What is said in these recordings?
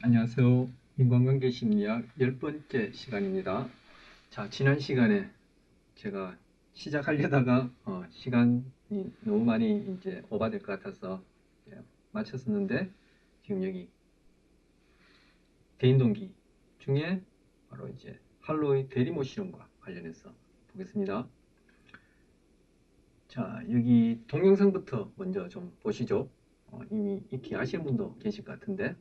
안녕하세요. 인간관계 심리학 10번째 시간입니다. 자, 지난 시간에 제가 시작하려다가 시간이 너무 많이 이제 오버될 것 같아서 마쳤었는데, 지금 여기 대인동기 중에 바로 이제 할로의 대리모 실험과 관련해서 보겠습니다. 자, 여기 동영상부터 먼저 좀 보시죠. 이미 익히 아시는 분도 계실 것 같은데.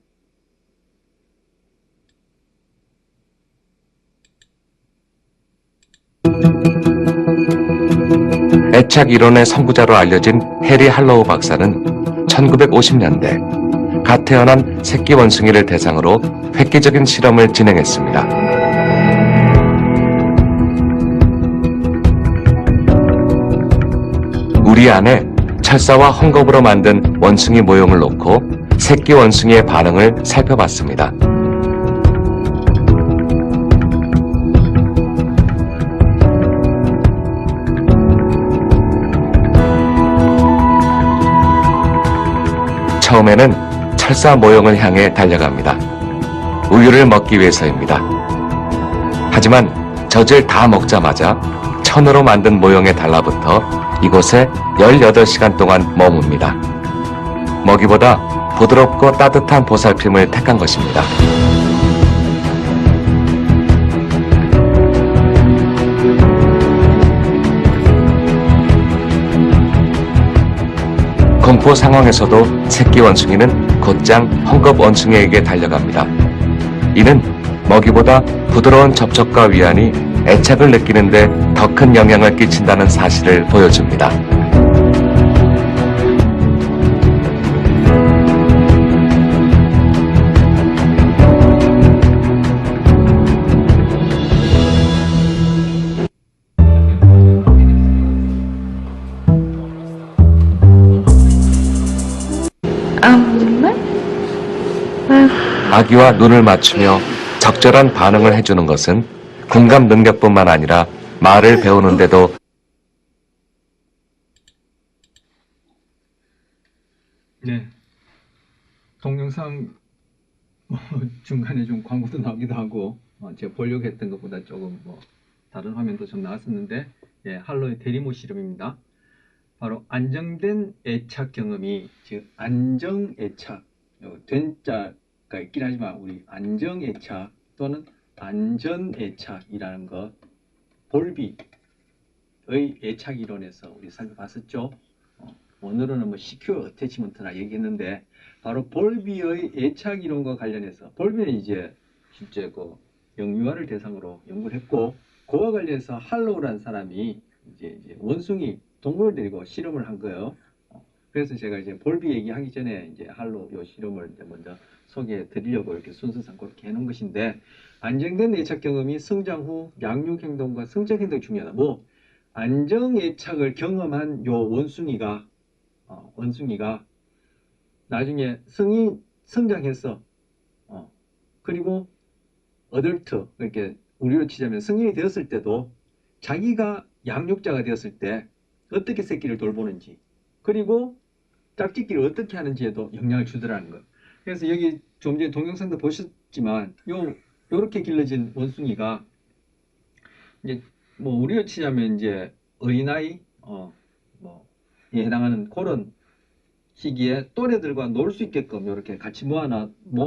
애착 이론의 선구자로 알려진 해리 할로우 박사는 1950년대 갓 태어난 새끼 원숭이를 대상으로 획기적인 실험을 진행했습니다. 우리 안에 철사와 헝겊으로 만든 원숭이 모형을 놓고 새끼 원숭이의 반응을 살펴봤습니다. 처음에는 철사 모형을 향해 달려갑니다. 우유를 먹기 위해서입니다. 하지만 젖을 다 먹자마자 천으로 만든 모형에 달라붙어 이곳에 18시간 동안 머뭅니다. 먹이보다 부드럽고 따뜻한 보살핌을 택한 것입니다. 공포 상황에서도 새끼 원숭이는 곧장 헝겊 원숭이에게 달려갑니다. 이는 먹이보다 부드러운 접촉과 위안이 애착을 느끼는데 더 큰 영향을 끼친다는 사실을 보여줍니다. 아기와 눈을 맞추며 적절한 반응을 해주는 것은 공감 능력뿐만 아니라 말을 배우는데도 네, 동영상 중간에 좀 광고도 나오기도 하고 제가 보려고 했던 것보다 조금 다른 화면도 좀 나왔었는데, 할로의 대리모 실험입니다. 바로 안정된 애착 경험이, 즉 안정 애착, 된 자가 있긴 하지만 우리 안정 애착 또는 안전 애착이라는 것, 볼비의 애착 이론에서 우리 살펴봤었죠. 오늘은 시큐어 어태치먼트나 얘기했는데, 바로 볼비의 애착 이론과 관련해서, 볼비는 이제 실제 영유아를 대상으로 연구를 했고, 그와 관련해서 할로우라는 사람이 이제 원숭이 동물을 데리고 실험을 한 거예요. 그래서 제가 이제 볼비 얘기하기 전에 이제 할로우 요 실험을 이제 먼저 소개해 드리려고 이렇게 순서상 그렇게 해놓은 것인데, 안정된 애착 경험이 성장 후 양육 행동과 성적 행동이 중요하다. 안정 애착을 경험한 요 원숭이가 나중에 성장해서 그리고 어덜트, 이렇게 우리로 치자면 성인이 되었을 때도 자기가 양육자가 되었을 때 어떻게 새끼를 돌보는지, 그리고 짝짓기를 어떻게 하는지에도 영향을 주더라는 거. 그래서 여기 좀 전에 동영상도 보셨지만 요렇게 길러진 원숭이가 이제 우리로 치자면 이제 어린아이 에 해당하는 그런 시기에 또래들과 놀 수 있게끔 이렇게 같이 모아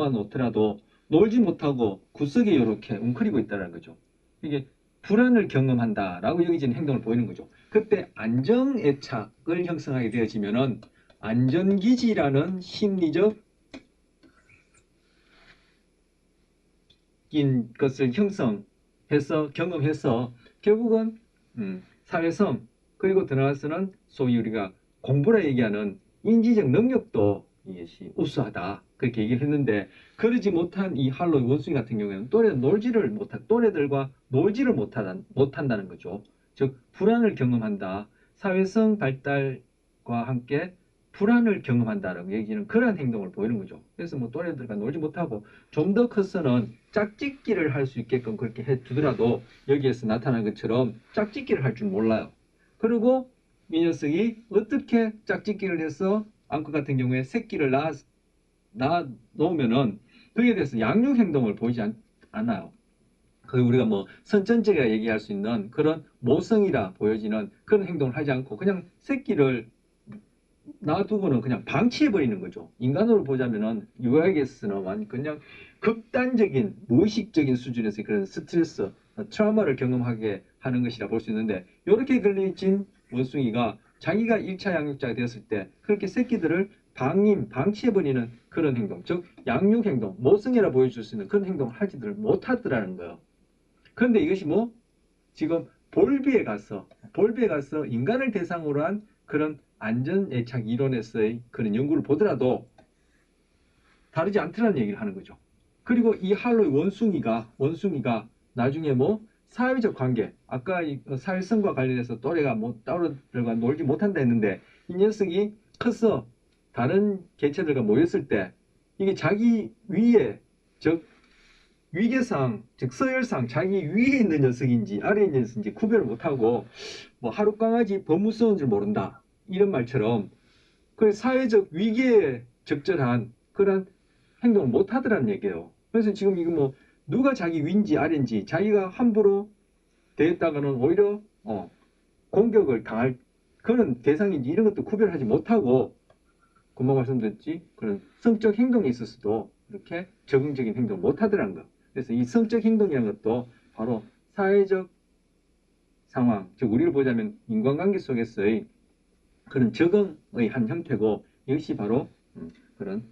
놓더라도 놀지 못하고 구석에 이렇게 웅크리고 있다는 거죠. 이게 불안을 경험한다라고 여기지는 행동을 보이는 거죠. 그때 안정애착을 형성하게 되어지면은 안전기지라는 심리적 인 것을 형성해서 경험해서 결국은 사회성, 그리고 더 나아가서는 소위 우리가 공부라 얘기하는 인지적 능력도 이것이 우수하다, 그렇게 얘기를 했는데, 그러지 못한 이 할로의 원숭이 같은 경우에는 또래들과 놀지를 못한다는 거죠. 즉 불안을 경험한다, 사회성 발달과 함께 불안을 경험한다라고 얘기는 그러한 행동을 보이는 거죠. 그래서 또래들과 놀지 못하고 좀 더 커서는 짝짓기를 할 수 있게끔 그렇게 해두더라도 여기에서 나타난 것처럼 짝짓기를 할 줄 몰라요. 그리고 이 녀석이 어떻게 짝짓기를 해서 암컷 같은 경우에 새끼를 낳아 놓으면은 거기에 대해서 양육 행동을 보이지 않아요. 그 우리가 뭐 선천적이라 얘기할 수 있는 그런 모성이라 보여지는 그런 행동을 하지 않고 그냥 새끼를 놔두고는 그냥 방치해버리는 거죠. 인간으로 보자면은 유아에게서는 그냥 극단적인 무의식적인 수준에서 그런 스트레스, 트라우마를 경험하게 하는 것이라 볼 수 있는데 이렇게 걸려진 원숭이가 자기가 1차 양육자가 되었을 때 그렇게 새끼들을 방치해버리는 그런 행동, 즉 양육 행동, 모성애라 보여줄 수 있는 그런 행동을 하지들 못하더라는 거예요. 그런데 이것이 뭐 지금 볼비에 가서 인간을 대상으로 한 그런 안전애착 이론에서의 그런 연구를 보더라도 다르지 않더라는 얘기를 하는 거죠. 그리고 이 할로의 원숭이가 나중에 뭐 사회적 관계, 아까 사회성과 관련해서 또래가 뭐 따로들과 놀지 못한다 했는데 이 녀석이 커서 다른 개체들과 모였을 때 이게 자기 위에, 즉 위계상, 즉 서열상 자기 위에 있는 녀석인지 아래에 있는 녀석인지 구별을 못하고 뭐 하룻강아지 더 무서운 줄 모른다 이런 말처럼 그 사회적 위기에 적절한 그런 행동을 못하더라는 얘기예요. 그래서 지금 이거 뭐 누가 자기 위인지 아래인지 자기가 함부로 대했다가는 오히려 공격을 당할 그런 대상인지 이런 것도 구별하지 못하고 금방 말씀드렸지 그런 성적 행동에 있어서도 이렇게 적응적인 행동을 못하더라는 거. 그래서 이 성적 행동이라는 것도 바로 사회적 상황, 즉 우리를 보자면 인간관계 속에서의 그런 적응의 한 형태고 이것이 바로 그런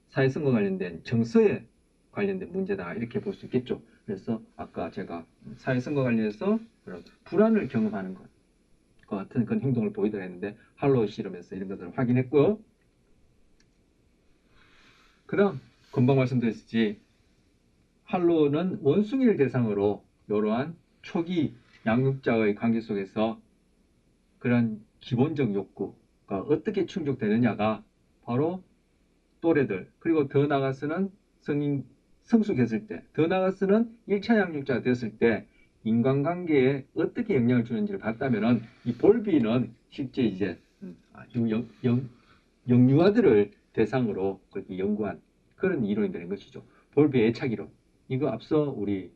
사회성과 관련된 정서에 관련된 문제다 이렇게 볼 수 있겠죠. 그래서 아까 제가 사회성과 관련해서 그런 불안을 경험하는 것과 같은 그런 행동을 보이더라 했는데 할로우 실험에서 이런 것들을 확인했고요. 그 다음 금방 말씀드렸듯이 할로우는 원숭이를 대상으로 이러한 초기 양육자의 관계 속에서 그런 기본적 욕구가 어떻게 충족되느냐가 바로 또래들 그리고 더 나아가서는 성숙했을 때 더 나아가서는 1차 양육자가 되었을 때 인간관계에 어떻게 영향을 주는지를 봤다면은 이 볼비는 실제 이제 영유아들을 대상으로 그렇게 연구한 그런 이론이 되는 것이죠. 볼비 애착 이론. 이거 앞서 우리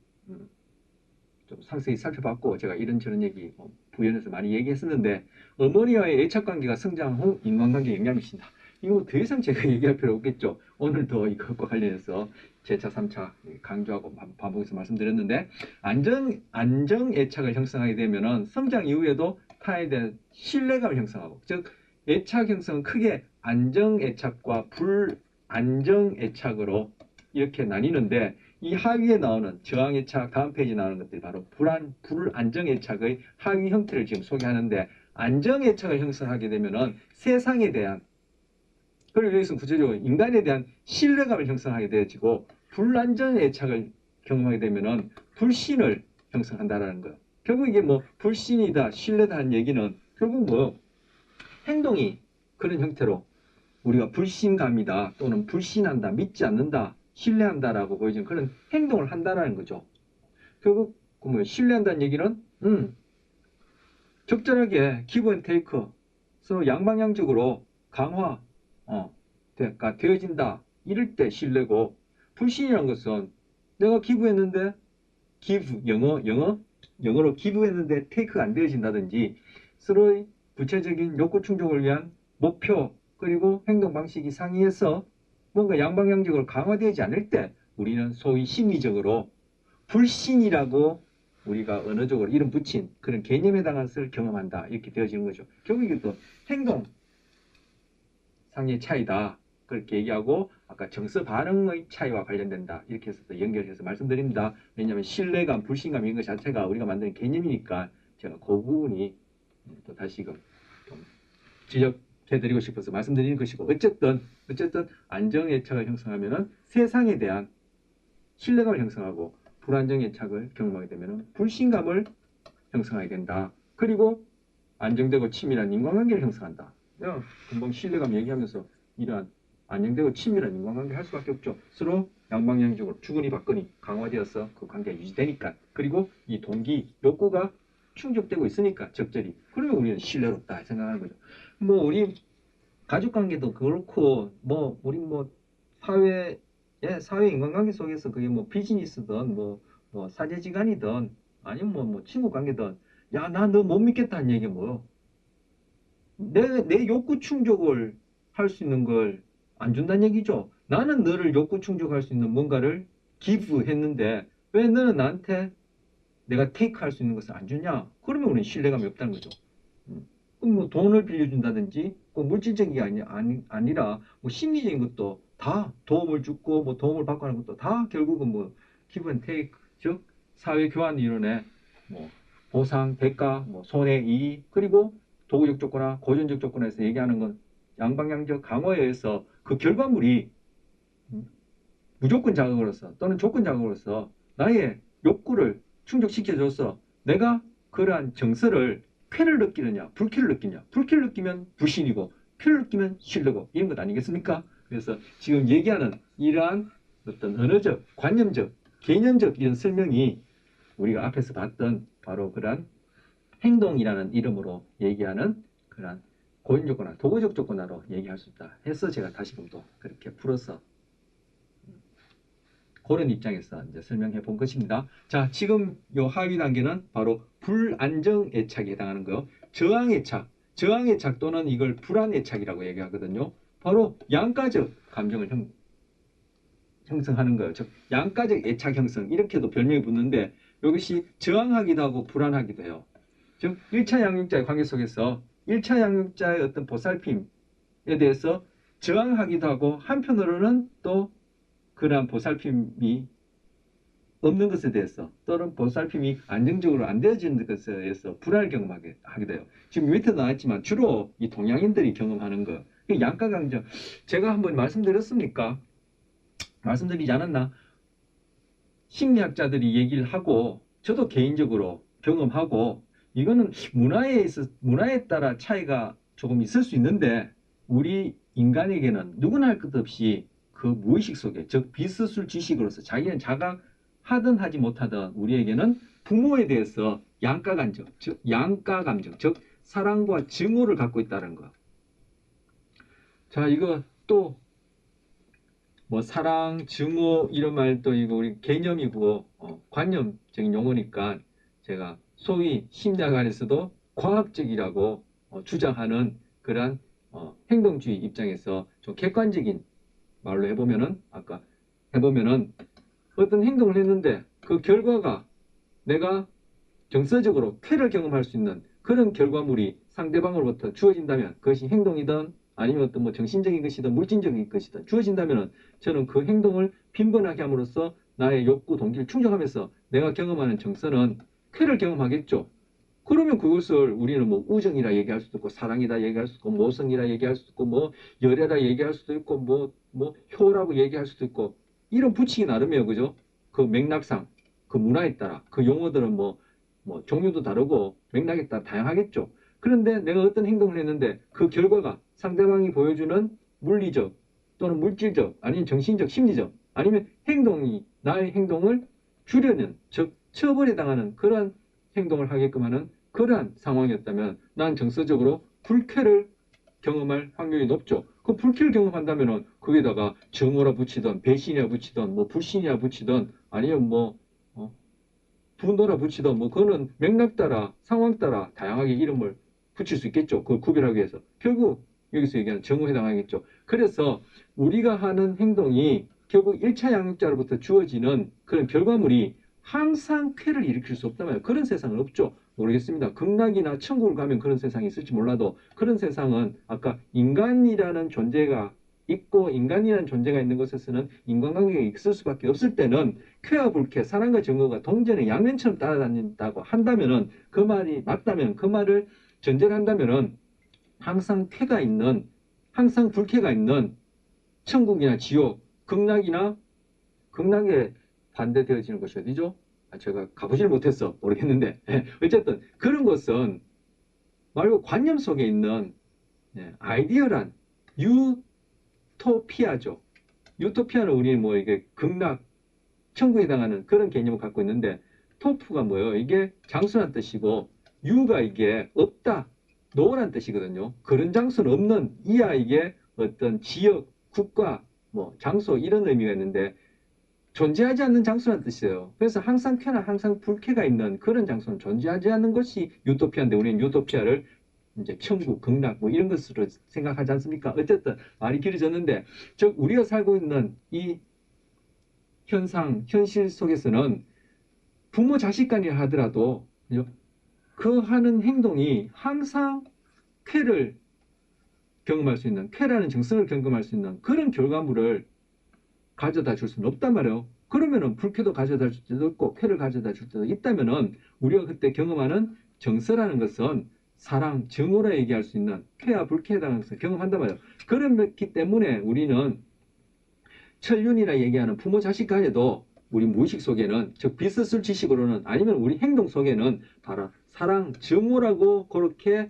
좀 상세히 살펴봤고 제가 이런저런 얘기 부연해서 많이 얘기했었는데 어머니와의 애착관계가 성장 후 인간관계에 영향을 미친다. 이거 더 이상 제가 얘기할 필요 없겠죠. 오늘도 이것과 관련해서 제차, 3차 강조하고 반복해서 말씀드렸는데 안정 애착을 형성하게 되면은 성장 이후에도 타에 대한 신뢰감을 형성하고 즉 애착 형성은 크게 안정 애착과 불안정 애착으로 이렇게 나뉘는데 이 하위에 나오는 저항 애착 다음 페이지에 나오는 것들이 바로 불안정 애착의 하위 형태를 지금 소개하는데 안정 애착을 형성하게 되면은 세상에 대한 그리고 여기서 구체적으로 인간에 대한 신뢰감을 형성하게 되어지고 불안정 애착을 경험하게 되면은 불신을 형성한다라는 거예요. 결국 이게 뭐 불신이다, 신뢰다 하는 얘기는 결국 뭐 행동이 그런 형태로 우리가 불신감이다 또는 불신한다, 믿지 않는다, 신뢰한다라고 보여지는 그런 행동을 한다라는 거죠. 결국 뭐 신뢰한다는 얘기는 적절하게 기브 앤 테이크 서로 양방향적으로 강화 가 되어진다. 이럴 때 신뢰고 불신이란 것은 내가 기부했는데 영어로 기부했는데 테이크가 안 되어진다든지 서로의 구체적인 욕구 충족을 위한 목표 그리고 행동 방식이 상이해서 뭔가 양방향적으로 강화되지 않을 때 우리는 소위 심리적으로 불신이라고 우리가 언어적으로 이름 붙인 그런 개념에 해당한 것을 경험한다. 이렇게 되어지는 거죠. 결국 이것도 행동 상의 차이다. 그렇게 얘기하고 아까 정서 반응의 차이와 관련된다. 이렇게 해서 또 연결해서 말씀드립니다. 왜냐하면 신뢰감, 불신감 이런 것 자체가 우리가 만드는 개념이니까 제가 그 부분이 또 다시금 좀 지적해드리고 싶어서 말씀드리는 것이고 어쨌든 안정애착을 형성하면은 세상에 대한 신뢰감을 형성하고 불안정애착을 경험하게 되면은 불신감을 형성하게 된다. 그리고 안정되고 친밀한 인간관계를 형성한다. 금방 신뢰감 얘기하면서 이러한 안정되고 친밀한 인간관계를 할 수밖에 없죠. 서로 양방향적으로 주거니 받거니 강화되어서 그 관계가 유지되니까. 그리고 이 동기, 욕구가 충족되고 있으니까 적절히. 그러면 우리는 신뢰롭다 생각하는 거죠. 뭐 우리 가족관계도 그렇고 뭐 우리 뭐 사회 예, 사회 인간관계 속에서 그게 뭐 비즈니스든 뭐 사제지간이든 아니면 뭐 친구 관계든 야, 나 너 못 믿겠다는 얘기 뭐요? 내 욕구 충족을 할 수 있는 걸 안 준다는 얘기죠. 나는 너를 욕구 충족할 수 있는 뭔가를 기부했는데 왜 너는 나한테 내가 테이크할 수 있는 것을 안 주냐? 그러면 우리는 신뢰감이 없다는 거죠. 그럼 뭐 돈을 빌려준다든지 꼭 물질적인 게 아니라 뭐 심리적인 것도 다 도움을 주고 뭐 도움을 받고 하는 것도 다 결국은 뭐 기브 앤 테이크 즉 사회 교환 이론의 뭐 보상, 대가, 뭐 손해, 이의 그리고 도구적 조건화, 고전적 조건에서 얘기하는 건 양방향적 강화에 의해서 그 결과물이 무조건 자극으로서 또는 조건 자극으로서 나의 욕구를 충족시켜줘서 내가 그러한 정서를 쾌를 느끼느냐 불쾌를 느끼냐 불쾌를 느끼면 불신이고 쾌를 느끼면 신뢰고 이런 것 아니겠습니까? 그래서 지금 얘기하는 이러한 어떤 언어적 관념적 개념적 이런 설명이 우리가 앞에서 봤던 바로 그러한 행동이라는 이름으로 얘기하는 그러한 고연 조건화 도구적 조건화로 얘기할 수 있다 해서 제가 다시금 또 그렇게 풀어서 그런 입장에서 이제 설명해 본 것입니다. 자, 지금 요 하위 단계는 바로 불안정 애착에 해당하는 거요. 저항 애착, 저항 애착 또는 이걸 불안 애착이라고 얘기하거든요. 바로 양가적 감정을 형성하는 거예요. 즉 양가적 애착 형성 이렇게도 별명이 붙는데 이것이 저항하기도 하고 불안하기도 해요. 즉 1차 양육자의 관계 속에서 1차 양육자의 어떤 보살핌에 대해서 저항하기도 하고 한편으로는 또 그러한 보살핌이 없는 것에 대해서 또는 보살핌이 안정적으로 안 되어지는 것에 대해서 불안을 경험하게 하게 돼요. 지금 밑에 나왔지만 주로 이 동양인들이 경험하는 거 양가감정 제가 한번 말씀드렸습니까? 말씀드리지 않았나? 심리학자들이 얘기를 하고 저도 개인적으로 경험하고 이거는 문화에 따라 차이가 조금 있을 수 있는데 우리 인간에게는 누구나 할 것 없이 그 무의식 속에 즉 비스술 지식으로서 자기는 자각하든 하지 못하든 우리에게는 부모에 대해서 양가감정 즉 사랑과 증오를 갖고 있다는 거. 자 이거 또 뭐 사랑, 증오 이런 말도 이거 우리 개념이고 관념적인 용어니까 제가 소위 심리학 안에서도 과학적이라고 주장하는 그러한 행동주의 입장에서 좀 객관적인 말로 해보면은 아까 해보면은 어떤 행동을 했는데 그 결과가 내가 정서적으로 쾌를 경험할 수 있는 그런 결과물이 상대방으로부터 주어진다면 그것이 행동이든 아니면 어떤 뭐 정신적인 것이든 물질적인 것이든 주어진다면 저는 그 행동을 빈번하게 함으로써 나의 욕구, 동기를 충족하면서 내가 경험하는 정서는 쾌를 경험하겠죠. 그러면 그것을 우리는 뭐 우정이라 얘기할 수도 있고 사랑이라 얘기할 수도 있고 모성이라 얘기할 수도 있고 뭐 열애라 얘기할 수도 있고 뭐 효라고 얘기할 수도 있고 이런 붙이기 나름이에요. 그죠? 그 맥락상 그 문화에 따라 그 용어들은 뭐 종류도 다르고 맥락에 따라 다양하겠죠. 그런데 내가 어떤 행동을 했는데 그 결과가 상대방이 보여주는 물리적 또는 물질적 아니면 정신적 심리적 아니면 행동이 나의 행동을 주려는 즉 처벌에 당하는 그러한 행동을 하게끔 하는 그러한 상황이었다면 난 정서적으로 불쾌를 경험할 확률이 높죠. 그 불쾌를 경험한다면 거기다가 정오라 붙이던 배신이라 붙이던 뭐 불신이라 붙이던 아니면 뭐 분노라 붙이던 뭐 그거는 맥락 따라 상황 따라 다양하게 이름을 붙일 수 있겠죠. 그걸 구별하기 위해서. 결국 여기서 얘기하는 정오에 해당하겠죠. 그래서 우리가 하는 행동이 결국 1차 양육자로부터 주어지는 그런 결과물이 항상 쾌를 일으킬 수 없다면 그런 세상은 없죠. 모르겠습니다. 극락이나 천국을 가면 그런 세상이 있을지 몰라도 그런 세상은 아까 인간이라는 존재가 있고 인간이라는 존재가 있는 곳에서는 인간관계가 있을 수밖에 없을 때는 쾌와 불쾌, 사랑과 증오가 동전의 양면처럼 따라다닌다고 한다면은 그 말이 맞다면 그 말을 전제를 한다면은 항상 쾌가 있는 항상 불쾌가 있는 천국이나 지옥, 극락에 반대되어지는 것이 어디죠? 제가 가보질 못했어 모르겠는데 어쨌든 그런 것은 말고 관념 속에 있는 아이디어란 유토피아죠. 유토피아는 우리는 뭐 이게 극락, 천국에 해당하는 그런 개념을 갖고 있는데 토프가 뭐예요? 이게 장수란 뜻이고 유가 이게 없다, 노란 뜻이거든요. 그런 장수는 없는 이하에게 어떤 지역, 국가, 뭐 장소 이런 의미가 있는데 존재하지 않는 장소라는 뜻이에요. 그래서 항상 쾌나 항상 불쾌가 있는 그런 장소는 존재하지 않는 것이 유토피아인데 우리는 유토피아를 이제 천국, 극락 뭐 이런 것으로 생각하지 않습니까? 어쨌든 말이 길어졌는데 즉 우리가 살고 있는 이 현상, 현실 속에서는 부모 자식 간이라 하더라도 그 하는 행동이 항상 쾌를 경험할 수 있는, 쾌라는 정성을 경험할 수 있는 그런 결과물을 가져다 줄 수는 없단 말이에요. 그러면은 불쾌도 가져다 줄 때도 있고 쾌를 가져다 줄 때도 있다면은 우리가 그때 경험하는 정서라는 것은 사랑, 정오라 얘기할 수 있는 쾌와 불쾌라는 것을 경험한단 말이에요. 그렇기 때문에 우리는 천륜이라 얘기하는 부모 자식 간에도 우리 무의식 속에는 즉 비스술 지식으로는 아니면 우리 행동 속에는 바로 사랑, 정오라고 그렇게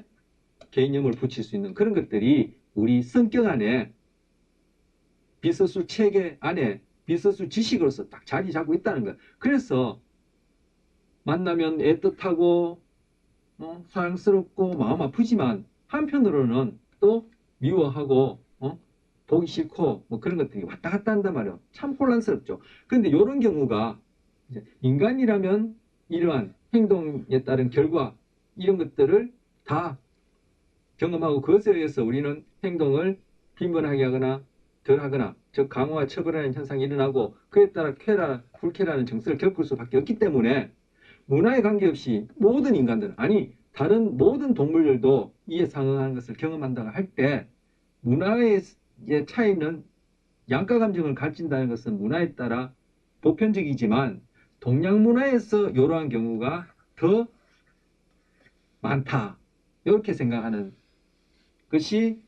개념을 붙일 수 있는 그런 것들이 우리 성격 안에 비서술 체계 안에 비서술 지식으로서 딱 자리 잡고 있다는 거예요. 그래서 만나면 애틋하고 사랑스럽고 마음 아프지만 한편으로는 또 미워하고 보기 싫고 뭐 그런 것들이 왔다 갔다 한단 말이에요. 참 혼란스럽죠. 그런데 이런 경우가 이제 인간이라면 이러한 행동에 따른 결과 이런 것들을 다 경험하고 그것에 의해서 우리는 행동을 빈번하게 하거나 덜 하거나 즉 강화와 처벌하는 현상이 일어나고 그에 따라 쾌라 불쾌라는 정서를 겪을 수밖에 없기 때문에 문화에 관계없이 모든 인간들 아니 다른 모든 동물들도 이에 상응하는 것을 경험한다고 할 때 문화의 차이는 양가 감정을 가진다는 것은 문화에 따라 보편적이지만 동양 문화에서 이러한 경우가 더 많다 이렇게 생각하는 것이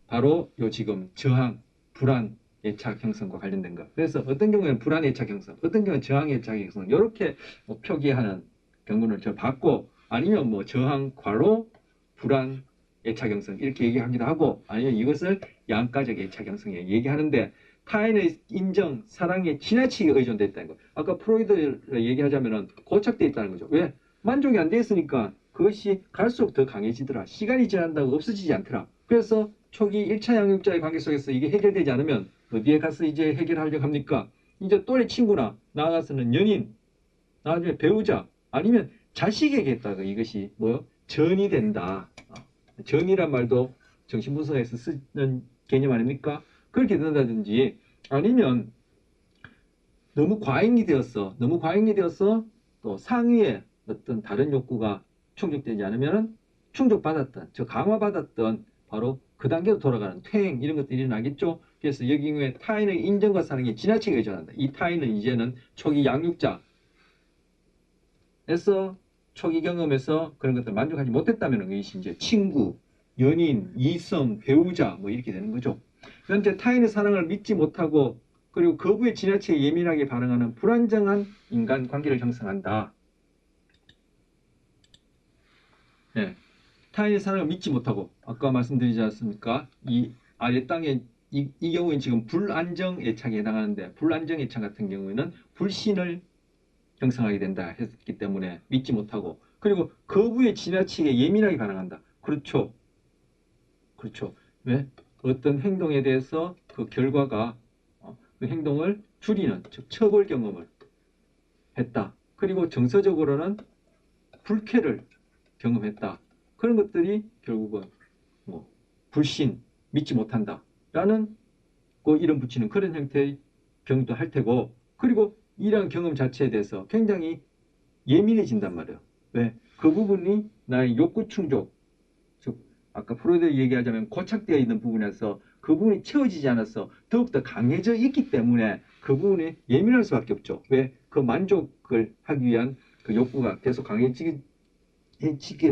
바로 요 지금 저항, 불안, 애착 형성과 관련된 것. 그래서 어떤 경우에는 불안, 애착 형성, 어떤 경우는 저항, 애착 형성 이렇게 뭐 표기하는 경우는 저 받고 아니면 뭐 저항, 과로, 불안, 애착 형성 이렇게 얘기하기도 하고 아니면 이것을 양가적 애착 형성에 얘기하는데 타인의 인정, 사랑에 지나치게 의존됐다는 거. 아까 프로이드를 얘기하자면은 고착돼 있다는 거죠. 왜? 만족이 안 돼 있으니까 그것이 갈수록 더 강해지더라. 시간이 지난다고 없어지지 않더라. 그래서 초기 1차 양육자의 관계 속에서 이게 해결되지 않으면 어디에 가서 이제 해결하려고 합니까? 이제 또래 친구나 나아가서는 연인, 나중에 배우자 아니면 자식에게 했다가 이것이 뭐요? 전이 된다. 전이란 말도 정신분석에서 쓰는 개념 아닙니까? 그렇게 된다든지 아니면 너무 과잉이 되었어. 너무 과잉이 되어서 또 상위의 어떤 다른 욕구가 충족되지 않으면 충족받았던, 즉 강화받았던 바로 그 단계로 돌아가는 퇴행 이런 것들이 일어나겠죠. 그래서 여기 경우에 타인의 인정과 사랑이 지나치게 의존한다. 이 타인은 이제는 초기 양육자에서 초기 경험에서 그런 것들 만족하지 못했다면 이것이 이제 친구, 연인, 이성, 배우자 뭐 이렇게 되는 거죠. 현재 타인의 사랑을 믿지 못하고 그리고 거부에 지나치게 예민하게 반응하는 불안정한 인간 관계를 형성한다. 네. 타인의 사랑을 믿지 못하고 아까 말씀드리지 않습니까? 이 아래 땅에 이 경우에는 지금 불안정 애착에 해당하는데 불안정 애착 같은 경우에는 불신을 형성하게 된다 했기 때문에 믿지 못하고 그리고 거부에 지나치게 예민하게 반응한다. 그렇죠. 그렇죠. 왜? 어떤 행동에 대해서 그 결과가 그 행동을 줄이는 즉 처벌 경험을 했다. 그리고 정서적으로는 불쾌를 경험했다. 그런 것들이 결국은 뭐 불신, 믿지 못한다. 라는 그 이름 붙이는 그런 형태의 경우도 할 테고 그리고 이러한 경험 자체에 대해서 굉장히 예민해진단 말이에요. 왜? 그 부분이 나의 욕구 충족, 즉 아까 프로이드 얘기하자면 고착되어 있는 부분에서 그 부분이 채워지지 않아서 더욱더 강해져 있기 때문에 그 부분이 예민할 수밖에 없죠. 왜? 그 만족을 하기 위한 그 욕구가 계속 강해지게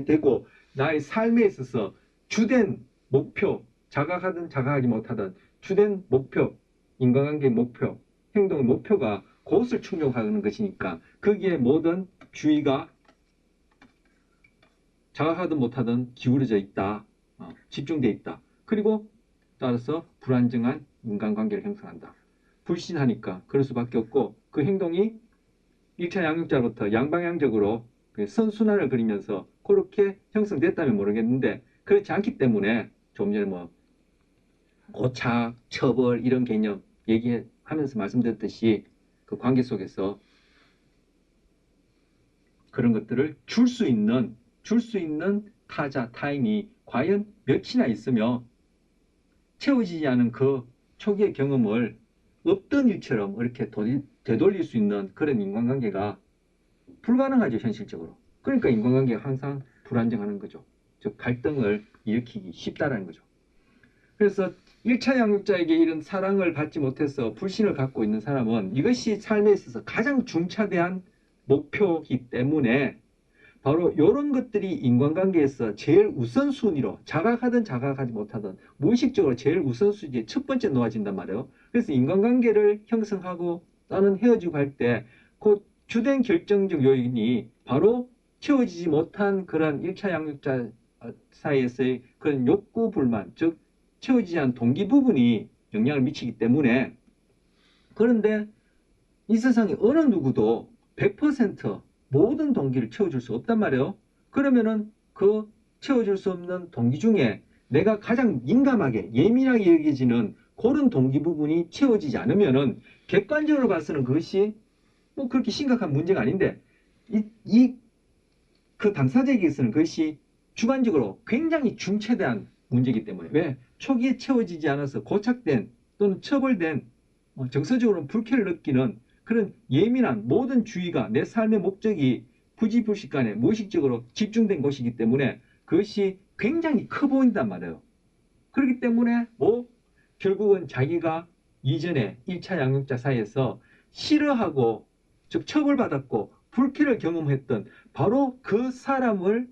되고 나의 삶에 있어서 주된 목표, 자각하든 자각하지 못하든 주된 목표, 인간관계의 목표, 행동의 목표가 그것을 충족하는 것이니까 거기에 모든 주의가 자각하든 못하든 기울어져 있다. 집중되어 있다. 그리고 따라서 불안정한 인간관계를 형성한다. 불신하니까 그럴 수밖에 없고 그 행동이 1차 양육자로부터 양방향적으로 선순환을 그리면서 그렇게 형성됐다면 모르겠는데 그렇지 않기 때문에 좀 전에 뭐 고착, 처벌 이런 개념 얘기하면서 말씀드렸듯이 그 관계 속에서 그런 것들을 줄 수 있는 타자, 타인이 과연 몇이나 있으며 채워지지 않은 그 초기의 경험을 없던 일처럼 이렇게 되돌릴 수 있는 그런 인간관계가 불가능하죠, 현실적으로. 그러니까 인간관계가 항상 불안정하는 거죠. 즉 갈등을 일으키기 쉽다라는 거죠. 그래서 1차 양육자에게 이런 사랑을 받지 못해서 불신을 갖고 있는 사람은 이것이 삶에 있어서 가장 중차대한 목표이기 때문에 바로 이런 것들이 인간관계에서 제일 우선순위로 자각하든 자각하지 못하든 무의식적으로 제일 우선순위에 첫 번째 놓아진단 말이에요. 그래서 인간관계를 형성하고 또는 헤어지고 할 때 그 주된 결정적 요인이 바로 채워지지 못한 그런 1차 양육자 사이에서의 그런 욕구 불만, 즉 채워지지 않은 동기 부분이 영향을 미치기 때문에 그런데 이 세상에 어느 누구도 100% 모든 동기를 채워줄 수 없단 말이에요. 그러면은 그 채워줄 수 없는 동기 중에 내가 가장 민감하게 예민하게 여겨지는 그런 동기 부분이 채워지지 않으면은 객관적으로 봐서는 그것이 뭐 그렇게 심각한 문제가 아닌데 그 당사자에게서는 그것이 주관적으로 굉장히 중차대한 문제이기 때문에 왜? 초기에 채워지지 않아서 고착된 또는 처벌된 정서적으로 불쾌를 느끼는 그런 예민한 모든 주의가 내 삶의 목적이 부지불식간에 무의식적으로 집중된 것이기 때문에 그것이 굉장히 커 보인단 말이에요. 그렇기 때문에 뭐 결국은 자기가 이전에 1차 양육자 사이에서 싫어하고 즉 처벌받았고 불쾌를 경험했던 바로 그 사람을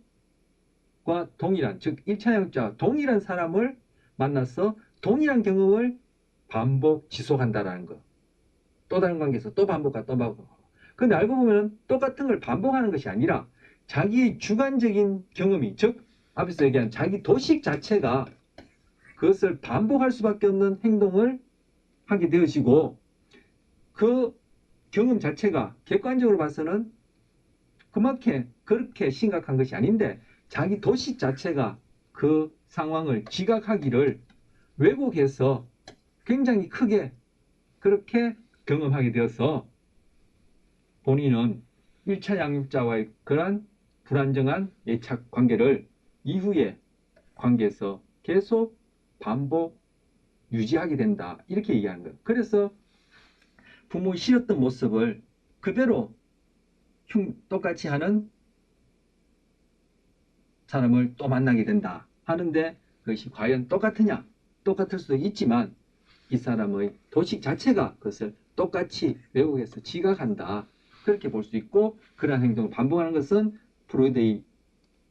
과 동일한 즉 1차 양육자와 동일한 사람을 만나서 동일한 경험을 반복 지속한다라는 거. 또 다른 관계에서 또 반복하고 또 반복하고. 근데 알고 보면 똑같은 걸 반복하는 것이 아니라 자기의 주관적인 경험이 즉 앞에서 얘기한 자기 도식 자체가 그것을 반복할 수밖에 없는 행동을 하게 되어지고 그 경험 자체가 객관적으로 봐서는 그렇게 심각한 것이 아닌데 자기 도식 자체가 그 상황을 지각하기를 왜곡해서 굉장히 크게 그렇게 경험하게 되어서 본인은 1차 양육자와의 그러한 불안정한 애착 관계를 이후의 관계에서 계속 반복 유지하게 된다. 이렇게 얘기하는 거예요. 그래서 부모의 싫었던 모습을 그대로 똑같이 하는 사람을 또 만나게 된다 하는데 그것이 과연 똑같으냐? 똑같을 수도 있지만 이 사람의 도식 자체가 그것을 똑같이 왜곡해서 지각한다. 그렇게 볼 수 있고 그러한 행동을 반복하는 것은 프로이드의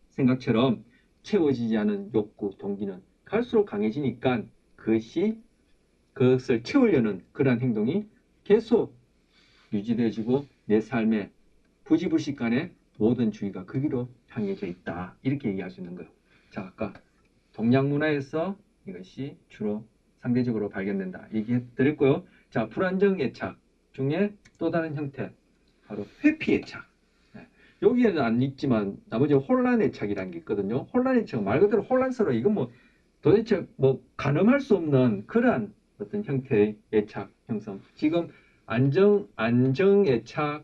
생각처럼 채워지지 않은 욕구, 동기는 갈수록 강해지니까 그것을 채우려는 그러한 행동이 계속 유지되어지고 내 삶의 부지불식간에 모든 주의가 거기로 향해져 있다. 이렇게 얘기할 수 있는 거예요. 자, 아까 동양 문화에서 이것이 주로 상대적으로 발견된다. 얘기해 드렸고요. 자, 불안정 애착 중에 또 다른 형태. 바로 회피 애착. 여기에는 안 있지만 나머지 혼란 애착이라는 게 있거든요. 혼란 애착은 말 그대로 혼란스러워. 이건 뭐 도대체 뭐 가늠할 수 없는 그러한 어떤 형태의 애착 형성. 지금 안정애착,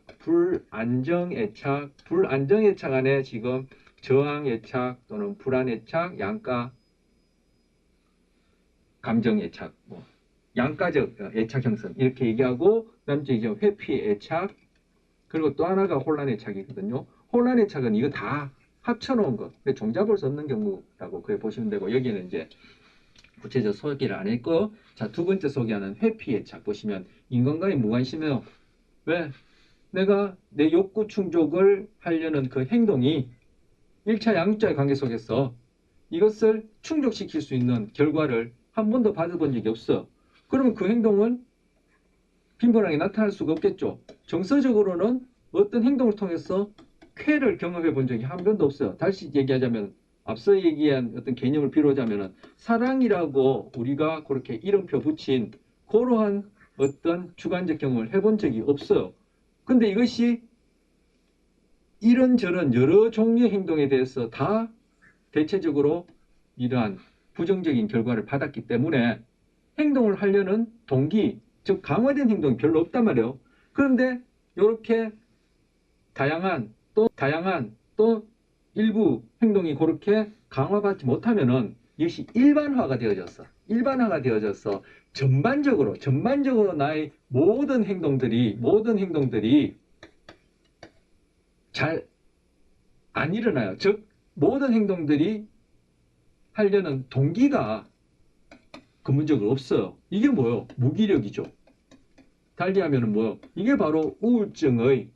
불안정애착 안에 지금 저항애착 또는 불안애착, 양가 감정애착, 뭐 양가적 애착 형성 이렇게 얘기하고 그다음에 이제 회피애착 그리고 또 하나가 혼란애착이거든요. 혼란애착은 이거 다 합쳐놓은 것, 종잡을 수 없는 경우라고 그래 보시면 되고 여기는 이제 구체적 소개를 안 했고 자, 두 번째 소개하는 회피애착 보시면 인간과의 무관심해요. 왜? 내가 내 욕구 충족을 하려는 그 행동이 1차 양육자의 관계 속에서 이것을 충족시킬 수 있는 결과를 한 번도 받아본 적이 없어. 그러면 그 행동은 빈번하게 나타날 수가 없겠죠. 정서적으로는 어떤 행동을 통해서 쾌를 경험해 본 적이 한 번도 없어요. 다시 얘기하자면 앞서 얘기한 어떤 개념을 빌어자면 사랑이라고 우리가 그렇게 이름표 붙인 그러한 어떤 주관적 경험을 해본 적이 없어요. 근데 이것이 이런저런 여러 종류의 행동에 대해서 다 대체적으로 이러한 부정적인 결과를 받았기 때문에 행동을 하려는 동기, 즉 강화된 행동이 별로 없단 말이에요. 그런데 이렇게 다양한 또 일부 행동이 그렇게 강화받지 못하면은 이것이 일반화가 되어졌어. 일반화가 되어져서 전반적으로 나의 모든 행동들이 잘 안 일어나요. 즉 모든 행동들이 하려는 동기가 근본적으로 없어요. 이게 뭐예요? 무기력이죠. 달리 하면은 뭐예요? 이게 바로 우울증의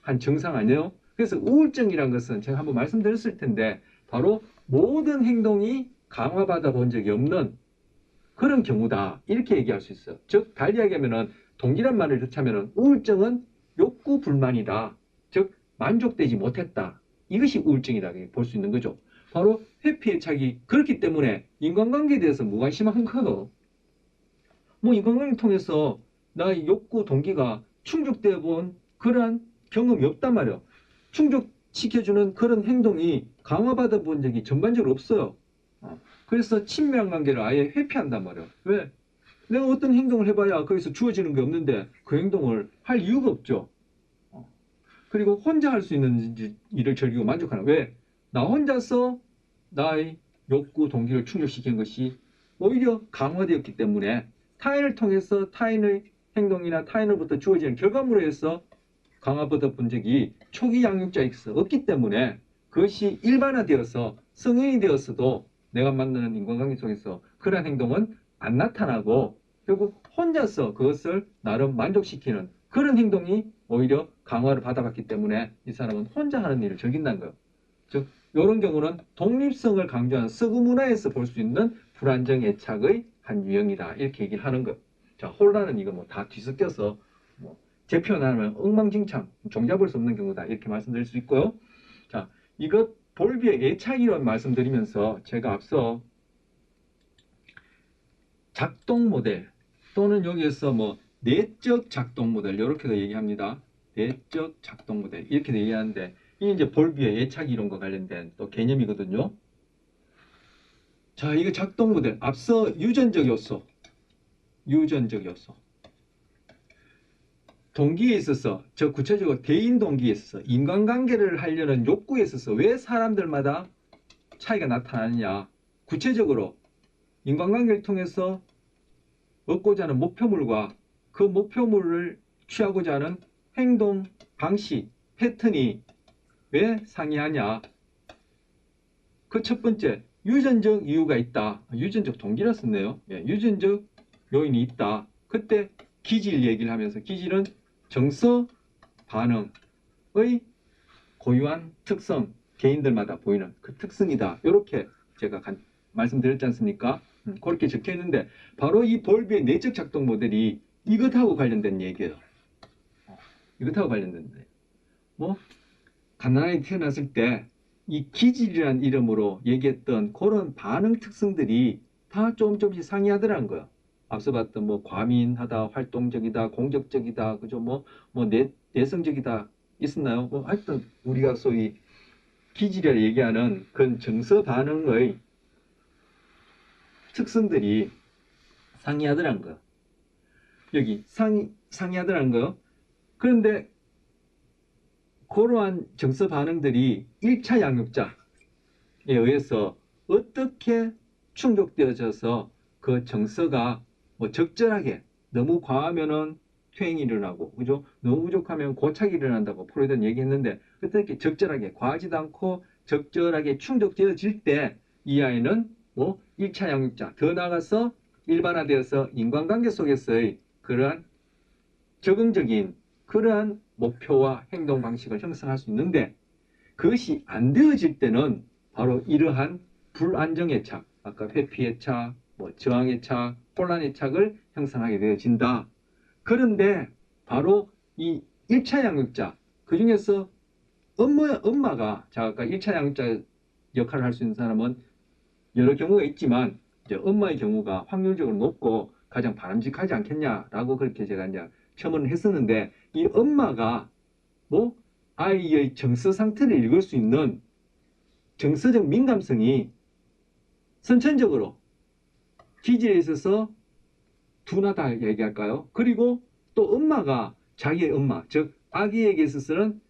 한 증상 아니에요? 그래서 우울증이란 것은 제가 한번 말씀드렸을 텐데 바로 모든 행동이 강화받아 본 적이 없는 그런 경우다. 이렇게 얘기할 수 있어요. 즉 달리 얘기하면은 동일한 말을 듣자면은 우울증은 욕구 불만이다. 즉 만족되지 못했다. 이것이 우울증이다. 볼 수 있는 거죠. 바로 회피애착이 그렇기 때문에 인간관계에 대해서 무관심한 거예요. 뭐 인간관계를 통해서 나의 욕구 동기가 충족되어 본 그러한 경험이 없단 말이에요. 충족시켜주는 그런 행동이 강화받아 본 적이 전반적으로 없어요. 그래서 친밀한 관계를 아예 회피한단 말이에요. 왜? 내가 어떤 행동을 해봐야 거기서 주어지는 게 없는데 그 행동을 할 이유가 없죠. 그리고 혼자 할 수 있는 일을 즐기고 만족하는. 왜? 나 혼자서 나의 욕구 동기를 충족시킨 것이 오히려 강화되었기 때문에 타인을 통해서 타인의 행동이나 타인으로부터 주어지는 결과물에 의해서 강화받아 본 적이 초기 양육자에 있어 없기 때문에 그것이 일반화되어서 성인이 되었어도 내가 만나는 인간관계 속에서 그런 행동은 안 나타나고 결국 혼자서 그것을 나름 만족시키는 그런 행동이 오히려 강화를 받아봤기 때문에 이 사람은 혼자 하는 일을 즐긴다는 거예요. 즉 이런 경우는 독립성을 강조하는 서구 문화에서 볼 수 있는 불안정 애착의 한 유형이다. 이렇게 얘기를 하는 거예요. 자, 혼란은 이거 뭐 다 뒤섞여서 제 표현하면 엉망진창, 종잡을 수 없는 경우다. 이렇게 말씀드릴 수 있고요. 자, 이것 볼비의 애착이라는 말씀드리면서 제가 앞서 작동 모델 또는 여기에서 뭐 내적 작동 모델 이렇게도 얘기합니다. 내적 작동 모델 이렇게도 얘기하는데 이게 이제 볼비의 애착 이론과 관련된 또 개념이거든요. 자, 이거 작동 모델 앞서 유전적 요소 동기에 있어서 저 구체적으로 대인 동기에 있어서 인간관계를 하려는 욕구에 있어서 왜 사람들마다 차이가 나타나느냐. 구체적으로 인간관계를 통해서 얻고자 하는 목표물과 그 목표물을 취하고자 하는 행동, 방식, 패턴이 왜 상이하냐. 그 첫 번째, 유전적 이유가 있다. 유전적 동기라 썼네요. 유전적 요인이 있다. 그때 기질 얘기를 하면서 기질은 정서 반응의 고유한 특성, 개인들마다 보이는 그 특성이다. 이렇게 제가 말씀드렸지 않습니까? 그렇게 적혀 있는데 바로 이 볼비의 내적 작동 모델이 이것하고 관련된 얘기예요. 이것하고 관련된 뭐 가난하게 태어났을 때 이 기질이라는 이름으로 얘기했던 그런 반응 특성들이 다 조금씩 상이하더라는 거예요. 앞서 봤던 뭐 과민하다, 활동적이다, 공격적이다, 그죠? 내성적이다 있었나요? 하여튼 우리가 소위 기질이라 얘기하는 그런 정서 반응의 특성들이 상이하더라는 거예요. 여기 상이하더라는 거예요. 그런데 그러한 정서 반응들이 1차 양육자에 의해서 어떻게 충족되어져서 그 정서가 뭐 적절하게 너무 과하면은 퇴행이 일어나고 그죠? 너무 부족하면 고착이 일어난다고 프로이드는 얘기했는데 그렇게 적절하게 과하지도 않고 적절하게 충족되어질 때 이 아이는 뭐 1차 양육자 더 나아가서 일반화되어서 인간관계 속에서의 그러한 적응적인 그러한 목표와 행동 방식을 형성할 수 있는데 그것이 안 되어질 때는 바로 이러한 불안정애착, 아까 회피애착, 저항애착, 혼란애착을 형성하게 되어진다. 그런데 바로 이 1차 양육자, 그 중에서 엄마가 아까 1차 양육자 역할을 할 수 있는 사람은 여러 경우가 있지만 이제 엄마의 경우가 확률적으로 높고 가장 바람직하지 않겠냐라고 그렇게 제가 이제 첨언을 했었는데 이 엄마가 뭐 아이의 정서 상태를 읽을 수 있는 정서적 민감성이 선천적으로 기질에 있어서 둔하다 얘기할까요? 그리고 또 엄마가 자기의 엄마, 즉 아기에게 있어서는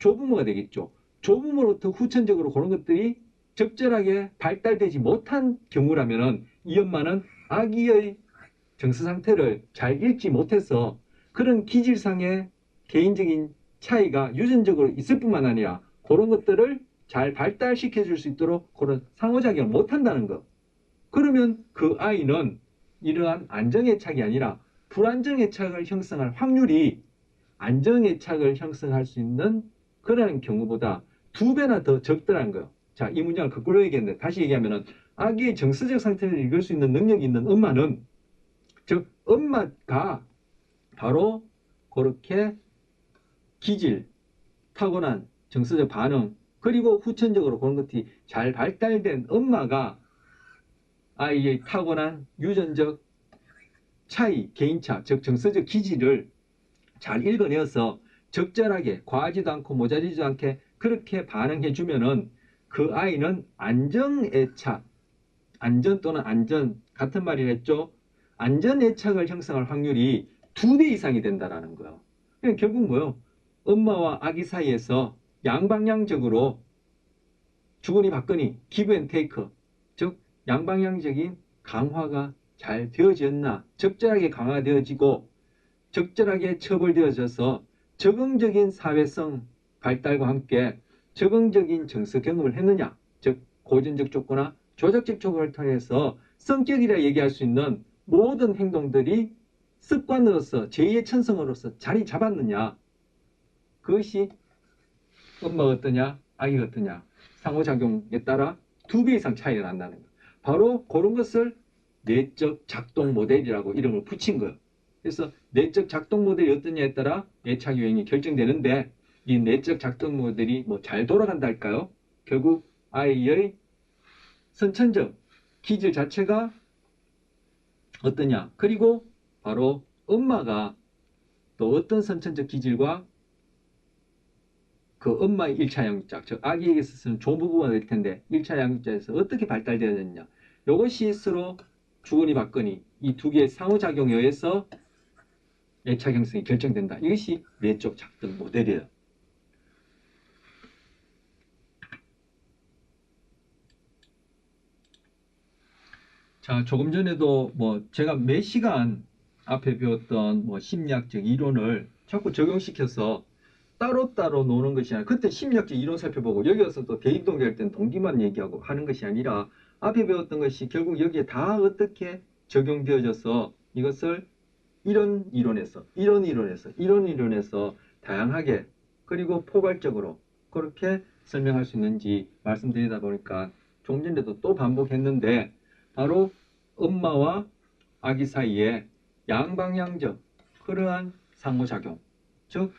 조부모가 되겠죠. 조부모로부터 후천적으로 그런 것들이 적절하게 발달되지 못한 경우라면은 이 엄마는 아기의 정서 상태를 잘 읽지 못해서 그런 기질상의 개인적인 차이가 유전적으로 있을 뿐만 아니라 그런 것들을 잘 발달시켜 줄 수 있도록 그런 상호작용을 못한다는 것. 그러면 그 아이는 이러한 안정애착이 아니라 불안정애착을 형성할 확률이 안정애착을 형성할 수 있는 그런 경우보다 2배나 더 적더라는 거예요. 자, 이 문장을 거꾸로 얘기했는데 다시 얘기하면은 아기의 정서적 상태를 읽을 수 있는 능력이 있는 엄마는, 즉 엄마가 바로 그렇게 기질, 타고난 정서적 반응, 그리고 후천적으로 그런 것들이 잘 발달된 엄마가 아이의 타고난 유전적 차이, 개인차, 즉 정서적 기질을 잘 읽어내어서 적절하게 과하지도 않고 모자리지도 않게 그렇게 반응해 주면은 그 아이는 안정애착, 안전 또는 안전 같은 말을 했죠. 안전애착을 형성할 확률이 2배 이상이 된다라는 거예요. 그러니까 결국 뭐요? 엄마와 아기 사이에서 양방향적으로 주거니 받거니 기브 앤 테이크, 즉 양방향적인 강화가 잘 되어졌나, 적절하게 강화되어지고 적절하게 처벌되어져서 적응적인 사회성 발달과 함께 적응적인 정서 경험을 했느냐, 즉 고전적 조건이나 조작적 조건을 통해서 성격이라 얘기할 수 있는 모든 행동들이 습관으로서 제2의 천성으로서 자리 잡았느냐, 그것이 엄마가 어떠냐 아기가 어떠냐 상호작용에 따라 2배 이상 차이가 난다는 거예요. 바로 그런 것을 내적 작동 모델이라고 이름을 붙인 거예요. 그래서 내적 작동 모델이 어떠냐에 따라 애착 유형이 결정되는데, 이 내적 작동 모델이 뭐 잘 돌아간다 할까요? 결국 아이의 선천적 기질 자체가 어떠냐, 그리고 바로 엄마가 또 어떤 선천적 기질과 그 엄마의 1차 양육자, 즉 아기에게 있어서는 조부모가 될 텐데 1차 양육자에서 어떻게 발달되어졌냐, 이것이 서로 주거니 받거니 이 2개의 상호작용에 의해서 애착 형성이 결정된다. 이것이 내적 작동 모델이에요. 자, 조금 전에도 뭐 제가 매 시간 앞에 배웠던 뭐 심리학적 이론을 자꾸 적용시켜서 따로따로 노는 것이 아니라, 그때 심리학적 이론 살펴보고 여기 와서 또 대입동기할 땐 동기만 얘기하고 하는 것이 아니라 앞에 배웠던 것이 결국 여기에 다 어떻게 적용되어져서 이것을 이런 이론에서 다양하게 그리고 포괄적으로 그렇게 설명할 수 있는지 말씀드리다 보니까 좀 전에도 또 반복했는데, 바로 엄마와 아기 사이에 양방향적 그러한 상호작용, 즉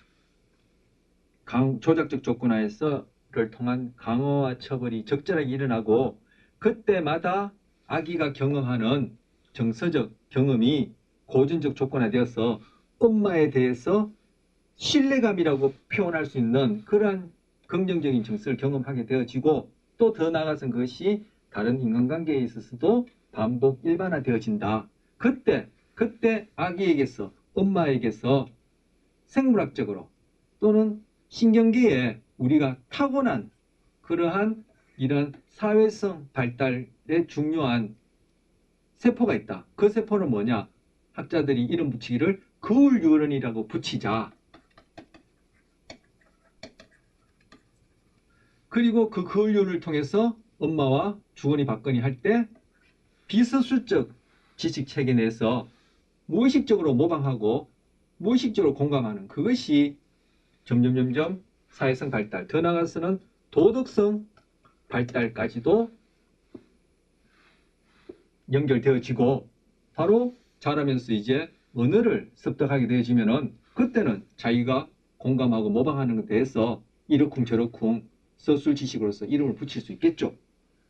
조작적 조건하에서를 통한 강화와 처벌이 적절하게 일어나고, 그때마다 아기가 경험하는 정서적 경험이 고전적 조건화되어서 엄마에 대해서 신뢰감이라고 표현할 수 있는 그러한 긍정적인 정서를 경험하게 되어지고, 또 더 나아가서 그것이 다른 인간관계에 있어서도 반복 일반화되어진다. 그때 아기에게서 엄마에게서 생물학적으로 또는 신경계에 우리가 타고난 그러한 이런 사회성 발달에 중요한 세포가 있다. 그 세포는 뭐냐? 학자들이 이름 붙이기를 거울 뉴런이라고 붙이자. 그리고 그 거울 뉴런을 통해서 엄마와 주거니 받거니 할 때 비서술적 지식 체계 내에서 무의식적으로 모방하고 무의식적으로 공감하는 그것이 점점 사회성 발달, 더 나아가서는 도덕성 발달까지도 연결되어지고, 바로 자라면서 이제 언어를 습득하게 되어지면은 그때는 자기가 공감하고 모방하는 것에 대해서 이러쿵저러쿵 서술 지식으로서 이름을 붙일 수 있겠죠.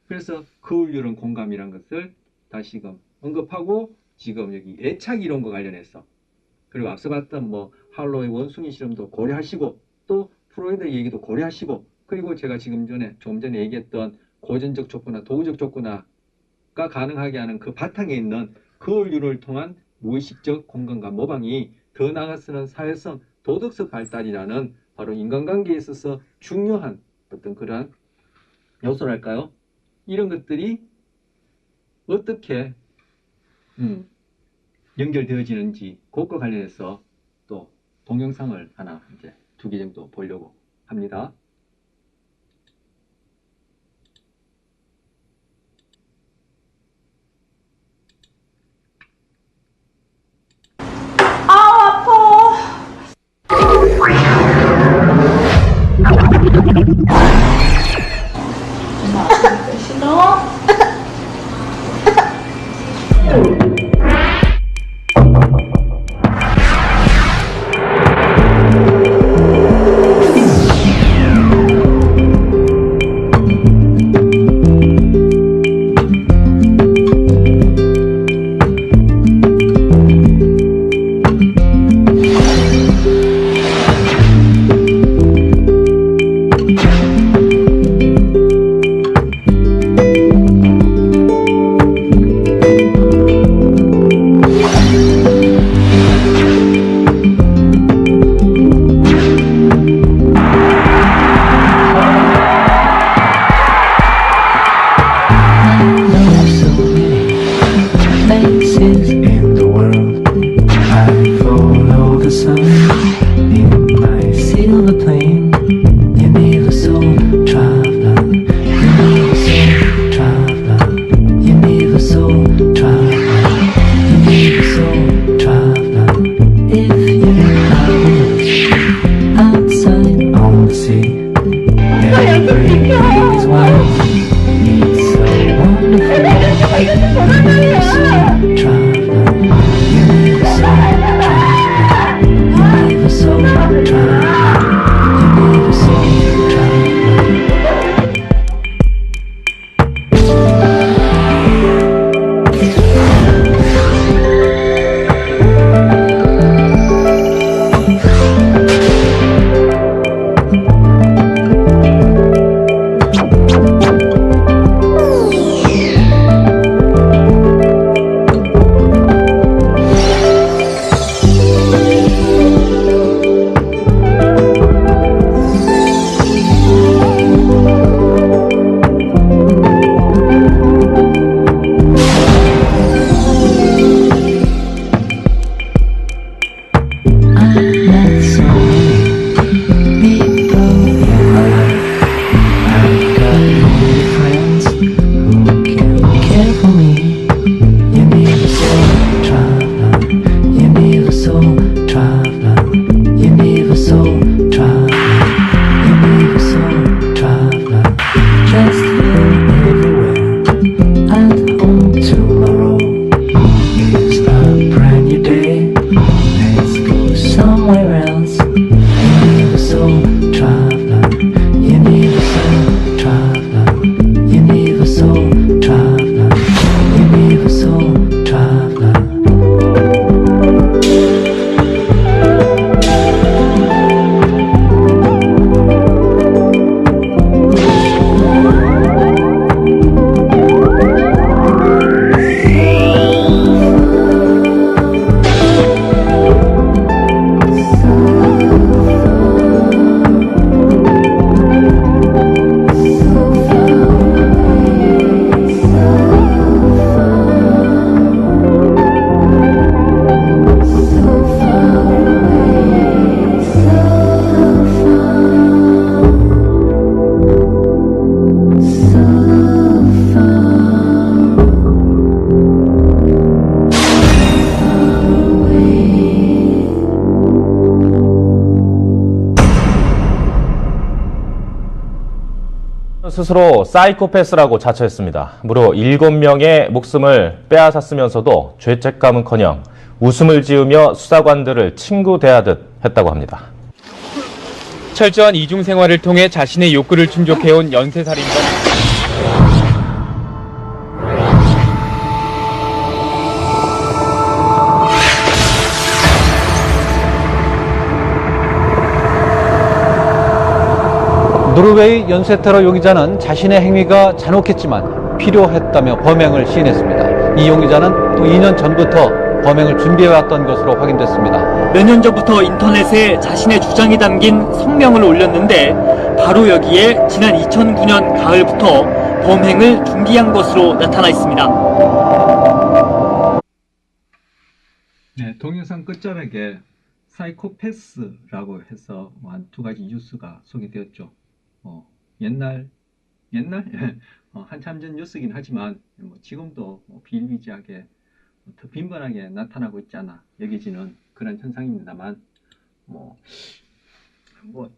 그래서 거울 뉴런 공감이라는 것을 다시금 언급하고, 지금 여기 애착 이론과 관련해서, 그리고 앞서 봤던 뭐 할로의 원숭이 실험도 고려하시고, 또 프로이드 얘기도 고려하시고, 그리고 제가 조금 전에 얘기했던 고전적 조건화, 도구적 조건화 가능하게 하는 그 바탕에 있는 거울류를 통한 무의식적 공간과 모방이 더 나아가서는 사회성, 도덕적 발달이라는 바로 인간관계에 있어서 중요한 어떤 그러한 요소랄까요? 이런 것들이 어떻게 연결되어지는지 그것과 관련해서 또 동영상을 하나 이제 2개 정도 보려고 합니다. 스스로 사이코패스라고 자처했습니다. 무려 7명의 목숨을 빼앗았으면서도 죄책감은커녕 웃음을 지으며 수사관들을 친구 대하듯 했다고 합니다. 철저한 이중 생활을 통해 자신의 욕구를 충족해온 연쇄살인범. 노르웨이 연쇄 테러 용의자는 자신의 행위가 잔혹했지만 필요했다며 범행을 시인했습니다. 이 용의자는 또 2년 전부터 범행을 준비해왔던 것으로 확인됐습니다. 몇 년 전부터 인터넷에 자신의 주장이 담긴 성명을 올렸는데 바로 여기에 지난 2009년 가을부터 범행을 준비한 것으로 나타나 있습니다. 네, 동영상 끝자락에 사이코패스라고 해서 한 두 가지 뉴스가 소개되었죠. 옛날 한참 전 뉴스긴 하지만 지금도 비일비재하게 더 빈번하게 나타나고 있지 않아 여겨지는 그런 현상입니다만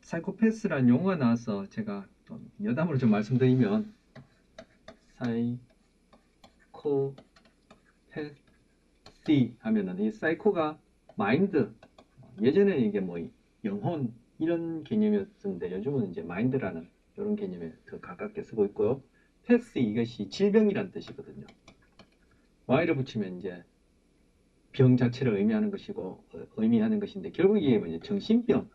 사이코패스란 용어가 나와서 제가 또 여담으로 좀 말씀드리면 사이코패스 하면은 이 사이코가 마인드, 예전에 이게 영혼 이런 개념이었는데 요즘은 이제 마인드라는 이런 개념에 더 가깝게 쓰고 있고요. 패스 이것이 질병이란 뜻이거든요. Y를 붙이면 이제 병 자체를 의미하는 것인데 결국 이게 이제 정신병,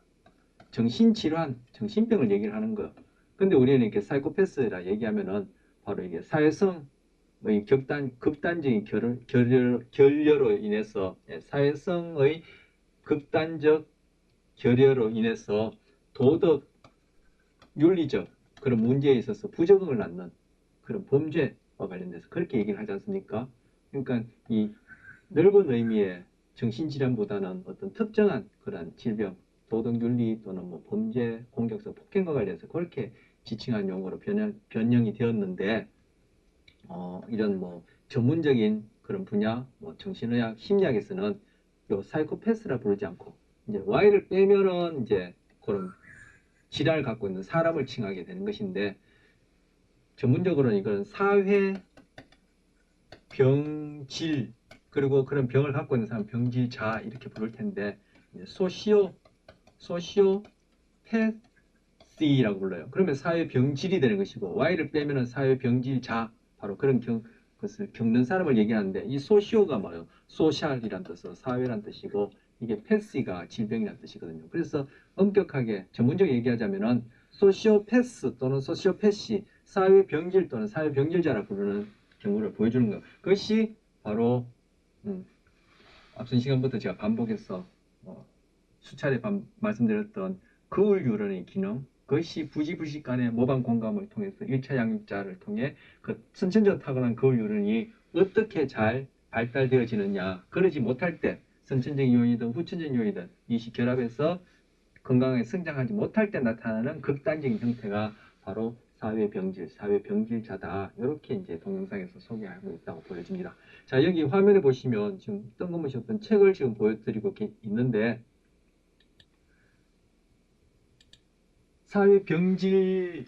정신질환, 정신병을 얘기를 하는 거예요. 근데 우리는 이렇게 사이코패스라 얘기하면은 바로 이게 사회성의 극단적인 결여로 인해서 사회성의 극단적 결여로 인해서 도덕, 윤리적 그런 문제에 있어서 부적응을 낳는 그런 범죄와 관련돼서 그렇게 얘기를 하지 않습니까? 그러니까 이 넓은 의미의 정신질환보다는 어떤 특정한 그런 질병, 도덕윤리 또는 범죄, 공격성, 폭행과 관련해서 그렇게 지칭한 용어로 변형이 되었는데 이런 전문적인 그런 분야, 정신의학, 심리학에서는 요 사이코패스라 부르지 않고 이제 Y를 빼면은 이제 그런 질환을 갖고 있는 사람을 칭하게 되는 것인데 전문적으로는 이건 사회 병질 그리고 그런 병을 갖고 있는 사람 병질자 이렇게 부를 텐데 소시오패시라고 불러요. 그러면 사회 병질이 되는 것이고 Y를 빼면은 사회 병질자 바로 그런 것을 겪는 사람을 얘기하는데 이 소시오가 뭐예요? 소셜이란 뜻으로 사회란 뜻이고 이게 패시가 질병이란 뜻이거든요. 그래서 엄격하게 전문적으로 얘기하자면은 소시오패스 또는 소시오패시 사회병질 또는 사회병질자라 부르는 경우를 보여주는 것. 그것이 바로 앞선 시간부터 제가 반복해서 수차례 말씀드렸던 거울 유런의 기능, 그것이 부지부식 간의 모방 공감을 통해서 1차 양육자를 통해 그 선천적 타고난 거울 유런이 어떻게 잘 발달되어지느냐, 그러지 못할 때 선천적인 요인이든 후천적인 요인이든 이시 결합해서 건강하게 성장하지 못할 때 나타나는 극단적인 형태가 바로 사회병질, 사회병질자다. 이렇게 이제 동영상에서 소개하고 있다고 보여집니다. 자, 여기 화면에 보시면 지금 뜬금없이 어떤 책을 지금 보여드리고 있는데 사회병질자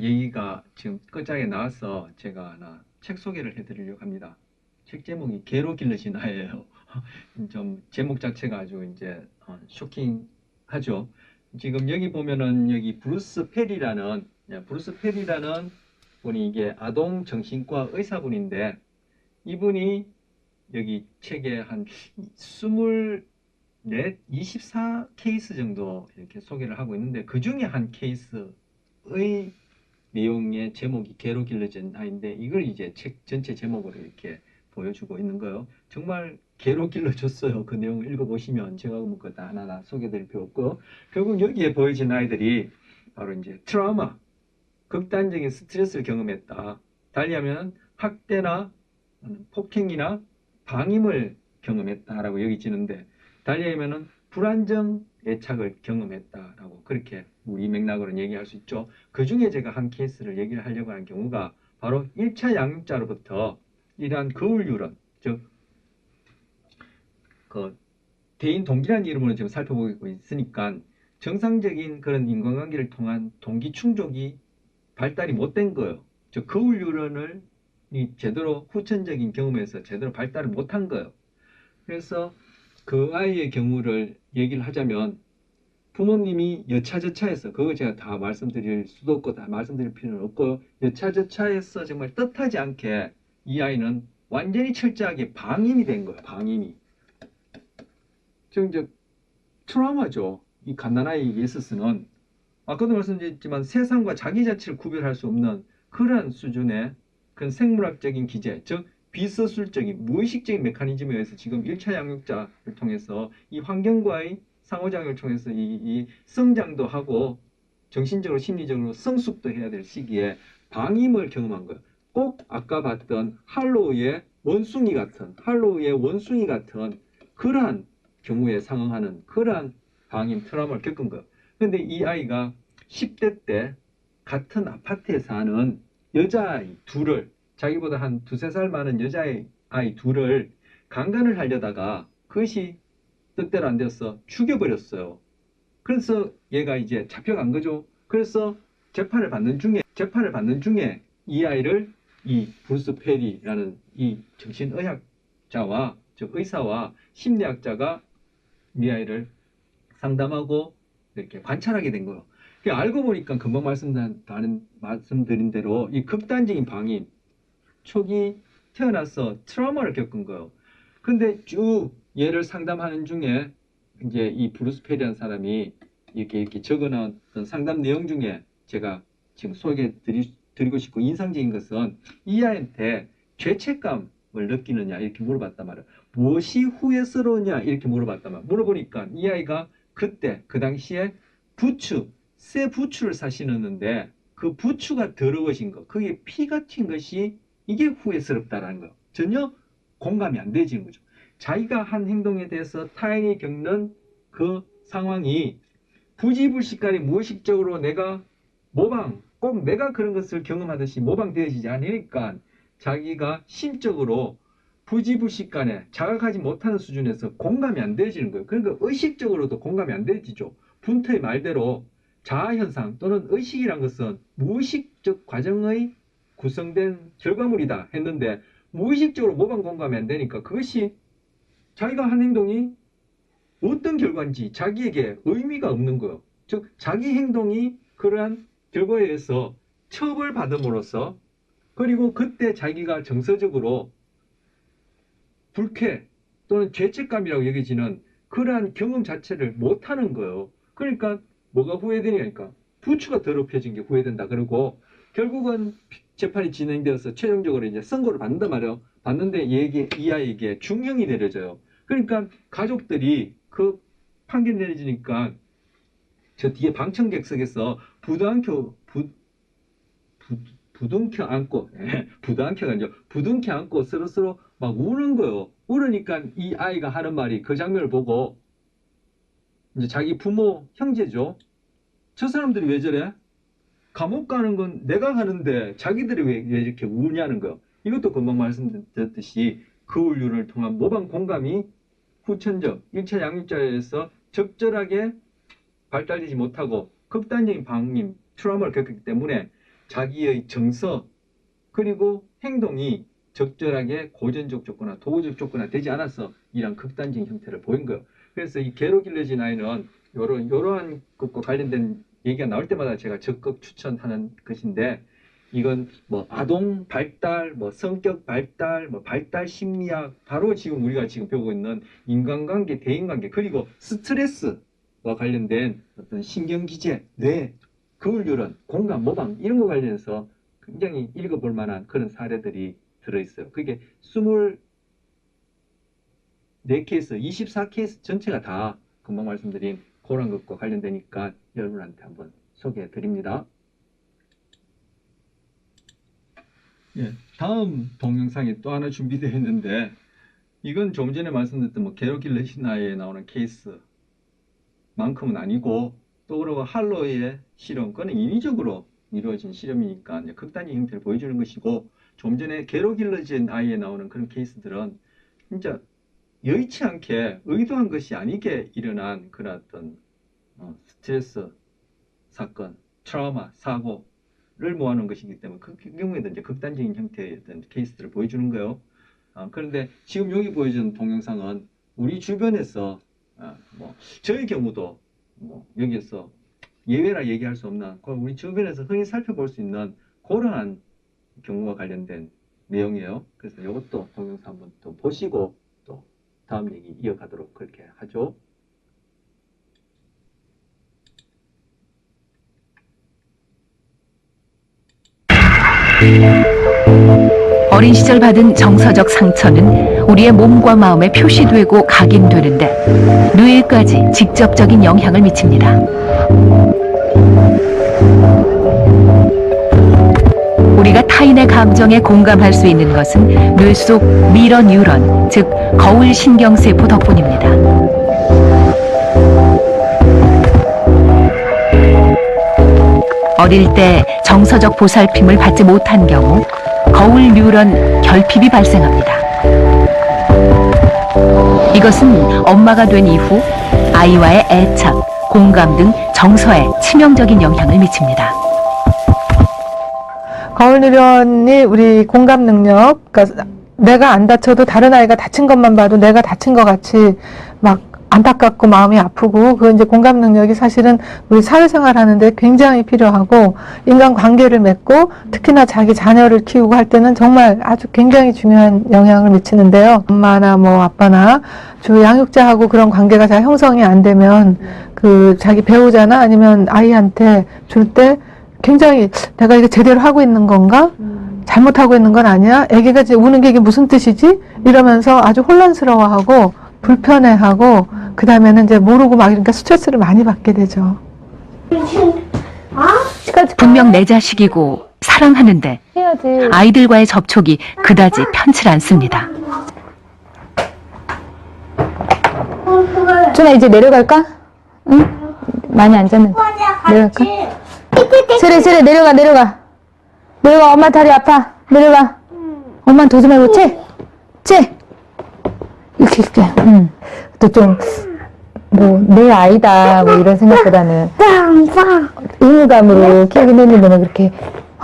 얘기가 지금 끝장에 나와서 제가 하나 책 소개를 해드리려고 합니다. 책 제목이 개로 길러진 아이예요. 좀 제목 자체가 아주 이제 쇼킹하죠. 지금 여기 보면은 여기 브루스 페리라는 분이 이게 아동 정신과 의사분인데 이분이 여기 책에 한 24 케이스 정도 이렇게 소개를 하고 있는데 그 중에 한 케이스의 내용의 제목이 개로 길러진 아이인데 이걸 이제 책 전체 제목으로 이렇게 보여주고 있는 거예요. 정말 개로 길러줬어요. 그 내용을 읽어보시면 제가 그거 다 하나하나 소개드릴 필요 없고 결국 여기에 보여진 아이들이 바로 이제 트라우마, 극단적인 스트레스를 경험했다. 달리하면 학대나 폭행이나 방임을 경험했다라고 여기지는데 달리하면은 불안정 애착을 경험했다라고 그렇게 우리 맥락으로는 얘기할 수 있죠. 그 중에 제가 한 케이스를 얘기를 하려고 하는 경우가 바로 1차 양육자로부터 이러한 거울 유런, 즉 그 대인 동기라는 이름으로 지금 살펴보고 있으니까 정상적인 그런 인간관계를 통한 동기 충족이 발달이 못된 거예요. 즉 거울 유런을 제대로 후천적인 경험에서 제대로 발달을 못한 거예요. 그래서 그 아이의 경우를 얘기를 하자면 부모님이 여차저차해서 그거 제가 다 말씀드릴 수도 없고 다 말씀드릴 필요는 없고 여차저차해서 정말 뜻하지 않게 이 아이는 완전히 철저하게 방임이 된 거예요. 방임이. 지금 이제 트라우마죠. 이 갓난아이에게 있어서는 아까도 말씀드렸지만 세상과 자기 자체를 구별할 수 없는 그러한 수준의 그런 생물학적인 기제, 즉 비서술적인 무의식적인 메커니즘에 의해서 지금 1차 양육자를 통해서 이 환경과의 상호작용을 통해서 이 성장도 하고 정신적으로 심리적으로 성숙도 해야 될 시기에 방임을 경험한 거예요. 꼭 아까 봤던 할로우의 원숭이 같은 그러한 경우에 상응하는 그러한 방임 트라우마를 겪은 거예요. 근데 이 아이가 10대 때 같은 아파트에 사는 여자아이 둘을, 자기보다 한 두세 살 많은 여자아이 둘을 강간을 하려다가 그것이 뜻대로 안 되어서 죽여버렸어요. 그래서 얘가 이제 잡혀간 거죠. 그래서 재판을 받는 중에 이 아이를 이 브루스 페리라는 이 정신의학자와, 즉 의사와 심리학자가 이 아이를 상담하고 이렇게 관찰하게 된 거예요. 알고 보니까 금방 말씀드린 대로 이 극단적인 방임, 초기 태어나서 트라우마를 겪은 거예요. 근데 쭉 얘를 상담하는 중에 이제 이 브루스 페리라는 사람이 이렇게 적어놨던 상담 내용 중에 제가 지금 소개해 드리고 싶고 인상적인 것은 이 아이한테 죄책감을 느끼느냐 이렇게 물어봤단 말이에요. 무엇이 후회스러우냐 이렇게 물어봤단 말이에요. 물어보니까 이 아이가 그때 그 당시에 새 부추를 사시는데 그 부추가 더러워진 거, 그게 피가 튄 것이 이게 후회스럽다라는 거. 전혀 공감이 안 되지는 거죠. 자기가 한 행동에 대해서 타인이 겪는 그 상황이 부지불식간에 무의식적으로 내가 꼭 내가 그런 것을 경험하듯이 모방되어지지 않으니까 자기가 심적으로 부지불식간에 자각하지 못하는 수준에서 공감이 안 되어지는 거예요. 그러니까 의식적으로도 공감이 안 되어지죠. 분터의 말대로 자아현상 또는 의식이란 것은 무의식적 과정의 구성된 결과물이다 했는데 무의식적으로 모방 공감이 안 되니까 그것이 자기가 한 행동이 어떤 결과인지 자기에게 의미가 없는 거예요. 즉 자기 행동이 그러한 결과에 의해서 처벌받음으로써, 그리고 그때 자기가 정서적으로 불쾌 또는 죄책감이라고 여겨지는 그러한 경험 자체를 못하는 거예요. 그러니까 뭐가 후회되냐니까 부추가 더럽혀진 게 후회된다. 그리고 결국은 재판이 진행되어서 최종적으로 이제 선고를 받는단 말이에요. 받는데 이 아이에게 중형이 내려져요. 그러니까 가족들이 그 판결 내려지니까 저 뒤에 방청객석에서 부둥켜 안고 서로서로 막 우는 거예요. 울으니까 이 아이가 하는 말이, 그 장면을 보고 이제 자기 부모 형제죠. 저 사람들이 왜 저래? 감옥 가는 건 내가 가는데 자기들이 왜 이렇게 우냐는 거예요. 이것도 금방 말씀드렸듯이 그 울륜을 통한 모방 공감이 후천적 1차 양육자에서 적절하게 발달되지 못하고 극단적인 방임, 트라우마를 겪었기 때문에 자기의 정서 그리고 행동이 적절하게 고전적 조건이나 도구적 조건이 되지 않아서 이런 극단적인 형태를 보인 거예요. 그래서 이 개로 길러진 아이는 이러한 것과 관련된 얘기가 나올 때마다 제가 적극 추천하는 것인데, 이건 뭐 아동 발달, 뭐 성격 발달, 뭐 발달 심리학, 바로 지금 우리가 지금 배우고 있는 인간관계, 대인관계, 그리고 스트레스와 관련된 어떤 신경기제, 뇌, 그울률은 공감, 모방 이런 거 관련해서 굉장히 읽어볼 만한 그런 사례들이 들어있어요. 그게 24케이스, 24케이스 전체가 다 금방 말씀드린 그런 것과 관련되니까 여러분한테 한번 소개해 드립니다. 예, 다음 동영상이 또 하나 준비되어 있는데, 이건 좀 전에 말씀드렸던 뭐 게로길러시나에 나오는 케이스만큼은 아니고, 또 그리고 할로의 실험, 그건 인위적으로 이루어진 실험이니까 이제 극단적 형태를 보여주는 것이고, 좀 전에 게로길러진 아이에 나오는 그런 케이스들은 진짜 여의치 않게 의도한 것이 아니게 일어난 그런 어떤 스트레스 사건, 트라우마, 사고를 모아놓은 것이기 때문에 그 경우에도 이제 극단적인 형태의 어떤 케이스들을 보여주는 거예요. 그런데 지금 여기 보여준 동영상은 우리 주변에서 뭐 저의 경우도 뭐 여기에서 예외라 얘기할 수 없는 우리 주변에서 흔히 살펴볼 수 있는 그러한 경우와 관련된 내용이에요. 그래서 이것도 동영상 한번 또 보시고 또 다음 얘기 이어가도록 그렇게 하죠. 어린 시절 받은 정서적 상처는 우리의 몸과 마음에 표시되고 각인되는데 뇌에까지 직접적인 영향을 미칩니다. 우리가 타인의 감정에 공감할 수 있는 것은 뇌 속 미러 뉴런, 즉 거울 신경세포 덕분입니다. 어릴 때 정서적 보살핌을 받지 못한 경우 거울 뉴런 결핍이 발생합니다. 이것은 엄마가 된 이후 아이와의 애착, 공감 등 정서에 치명적인 영향을 미칩니다. 거울 뉴런이 우리 공감 능력, 그러니까 내가 안 다쳐도 다른 아이가 다친 것만 봐도 내가 다친 것 같이 막 안타깝고 마음이 아프고, 그 이제 공감 능력이 사실은 우리 사회생활 하는데 굉장히 필요하고, 인간 관계를 맺고 특히나 자기 자녀를 키우고 할 때는 정말 아주 굉장히 중요한 영향을 미치는데요. 엄마나 뭐 아빠나 주 양육자하고 그런 관계가 잘 형성이 안 되면 그 자기 배우자나 아니면 아이한테 줄 때 굉장히 내가 이게 제대로 하고 있는 건가? 잘못하고 있는 건 아니야? 애기가 이제 우는 게 이게 무슨 뜻이지? 이러면서 아주 혼란스러워하고 불편해하고, 그 다음에는 이제 모르고 막 이러니까 스트레스를 많이 받게 되죠. 분명 내 자식이고 사랑하는데 아이들과의 접촉이 그다지 편치 않습니다. 준아, 이제 내려갈까? 응? 많이 앉았는데. 내려갈까? 세례 내려가. 엄마 다리 아파. 내려가. 엄마는 도지 말고 이렇게. 또 좀, 뭐, 내 아이다, 뭐, 이런 생각보다는 의무감으로 키우긴 했는데, 그렇게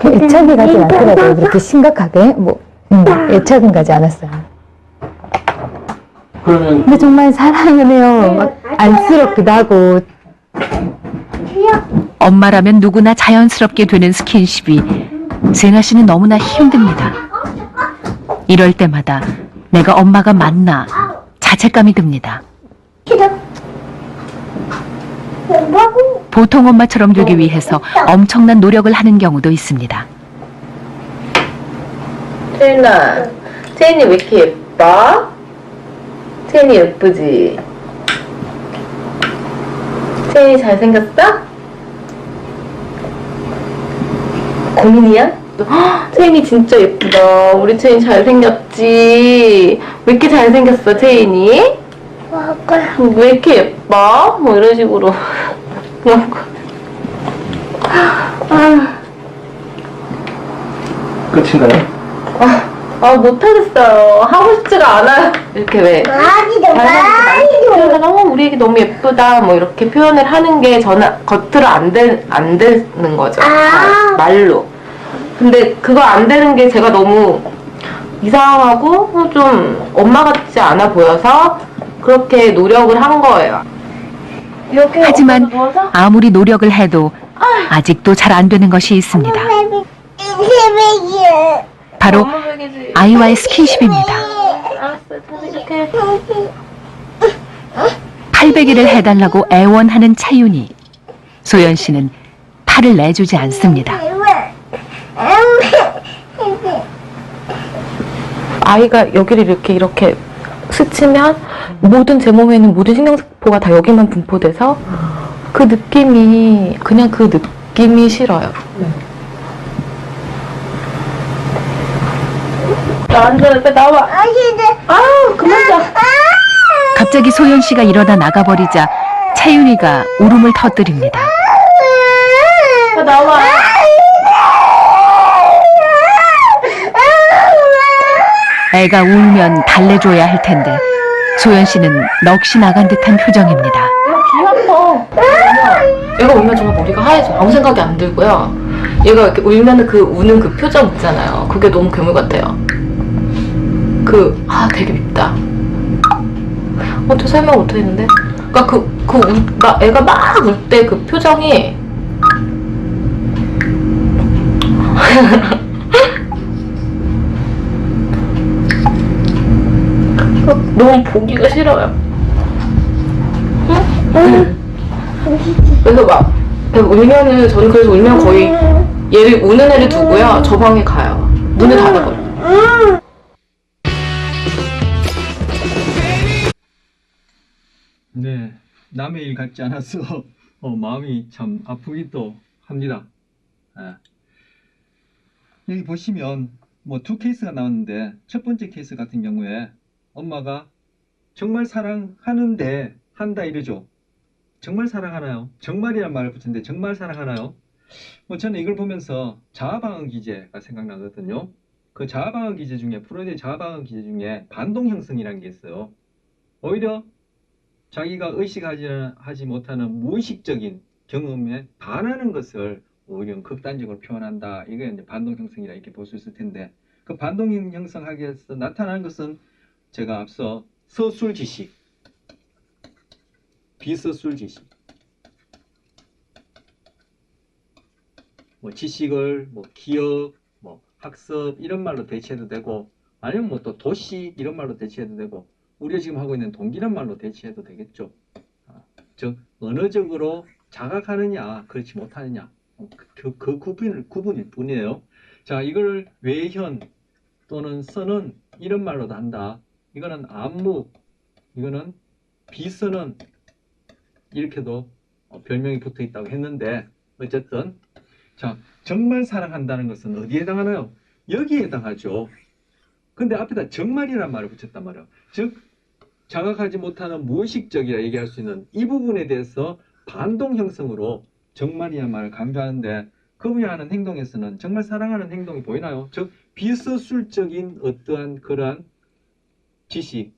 애착이 가지 않더라고요. 그렇게 심각하게. 뭐, 애착은 가지 않았어요. 근데 정말 사랑은 해요. 막 안쓰럽기도 하고. 엄마라면 누구나 자연스럽게 되는 스킨십이 세나 씨는 너무나 힘듭니다. 이럴 때마다 내가 엄마가 맞나 자책감이 듭니다. 보통 엄마처럼 되기 위해서 엄청난 노력을 하는 경우도 있습니다. 채인아, 채인이 왜 이렇게 예뻐? 채인이 예쁘지? 채인이 잘생겼어? 고민이야? 채인이 진짜 예쁘다. 우리 채인 잘생겼지? 왜 이렇게 잘생겼어, 채인이? 왜 이렇게 예뻐? 뭐 이런 식으로. 끝인가요? 못하겠어요. 하고 싶지가 않아요. 이렇게 왜? 잘생겼다. 우리 애기 너무 예쁘다. 뭐 이렇게 표현을 하는 게 저는 겉으로 안 되는 거죠. 말로. 근데 그거 안 되는 게 제가 너무 이상하고 좀 엄마 같지 않아 보여서 그렇게 노력을 한 거예요. 하지만 아무리 노력을 해도 아직도 잘 안 되는 것이 있습니다. 바로 아이와의 스킨십입니다. 팔베개를 해달라고 애원하는 차윤이. 소연 씨는 팔을 내주지 않습니다. 아이가 여기를 이렇게 스치면 모든 제 몸에 있는 모든 신경세포가 다 여기만 분포돼서 그 느낌이 싫어요. 나한테 나와. 그만 자. 갑자기 소연 씨가 일어나 나가버리자 차윤이가 울음을 터뜨립니다. 나와. 애가 울면 달래줘야 할 텐데 소연 씨는 넋이 나간 듯한 표정입니다. 귀 아파. 얘가 울면 정말 머리가 하얘져. 아무 생각이 안 들고요. 얘가 이렇게 울면 그 우는 그 표정 있잖아요. 그게 너무 괴물 같아요. 되게 밉다. 저 설명 못하겠는데? 그러니까 애가 막 울 때 그 표정이 너무 보기가 싫어요. 그래서 막 울면은 저는 그래서 울면 거의 얘를 우는 애를 두고요. 저 방에 가요. 문을 닫아버려요. 네, 남의 일 같지 않아서 마음이 참 아프기도 합니다. 예. 여기 보시면 뭐 두 케이스가 나왔는데 첫 번째 케이스 같은 경우에 엄마가 정말 사랑하는데 한다 이러죠. 정말 사랑하나요? 정말이란 말을 붙였는데 정말 사랑하나요? 뭐 저는 이걸 보면서 자아방어 기제가 생각나거든요. 그 자아방어 기제 중에 프로이드의 자아방어 기제 중에 반동 형성이라는 게 있어요. 오히려 자기가 의식하지 못하는 무의식적인 경험에 반하는 것을 오히려 극단적으로 표현한다. 이게 이제 반동 형성이라 이렇게 볼 수 있을 텐데, 그 반동 형성하기 위해서 나타나는 것은 제가 앞서 서술 지식, 비서술 지식, 뭐 지식을 뭐 기억, 뭐 학습 이런 말로 대체해도 되고, 아니면 뭐 또 도시 이런 말로 대체해도 되고, 우리가 지금 하고 있는 동기란 말로 대체해도 되겠죠. 즉 언어적으로 자각하느냐 그렇지 못하느냐 그 구분일 뿐이에요. 자, 이걸 외현 또는 선은 이런 말로도 한다. 이거는 안무, 이거는 비선은 이렇게도 별명이 붙어 있다고 했는데, 어쨌든 자, 정말 사랑한다는 것은 어디에 해당하나요? 여기에 해당하죠. 근데 앞에다 정말이란 말을 붙였단 말이에요. 즉 자각하지 못하는 무의식적이라 얘기할 수 있는 이 부분에 대해서 반동 형성으로 정말이란 말을 강조하는데, 그분이 하는 행동에서는 정말 사랑하는 행동이 보이나요? 즉 비서술적인 어떠한 그러한 지식이랄까요?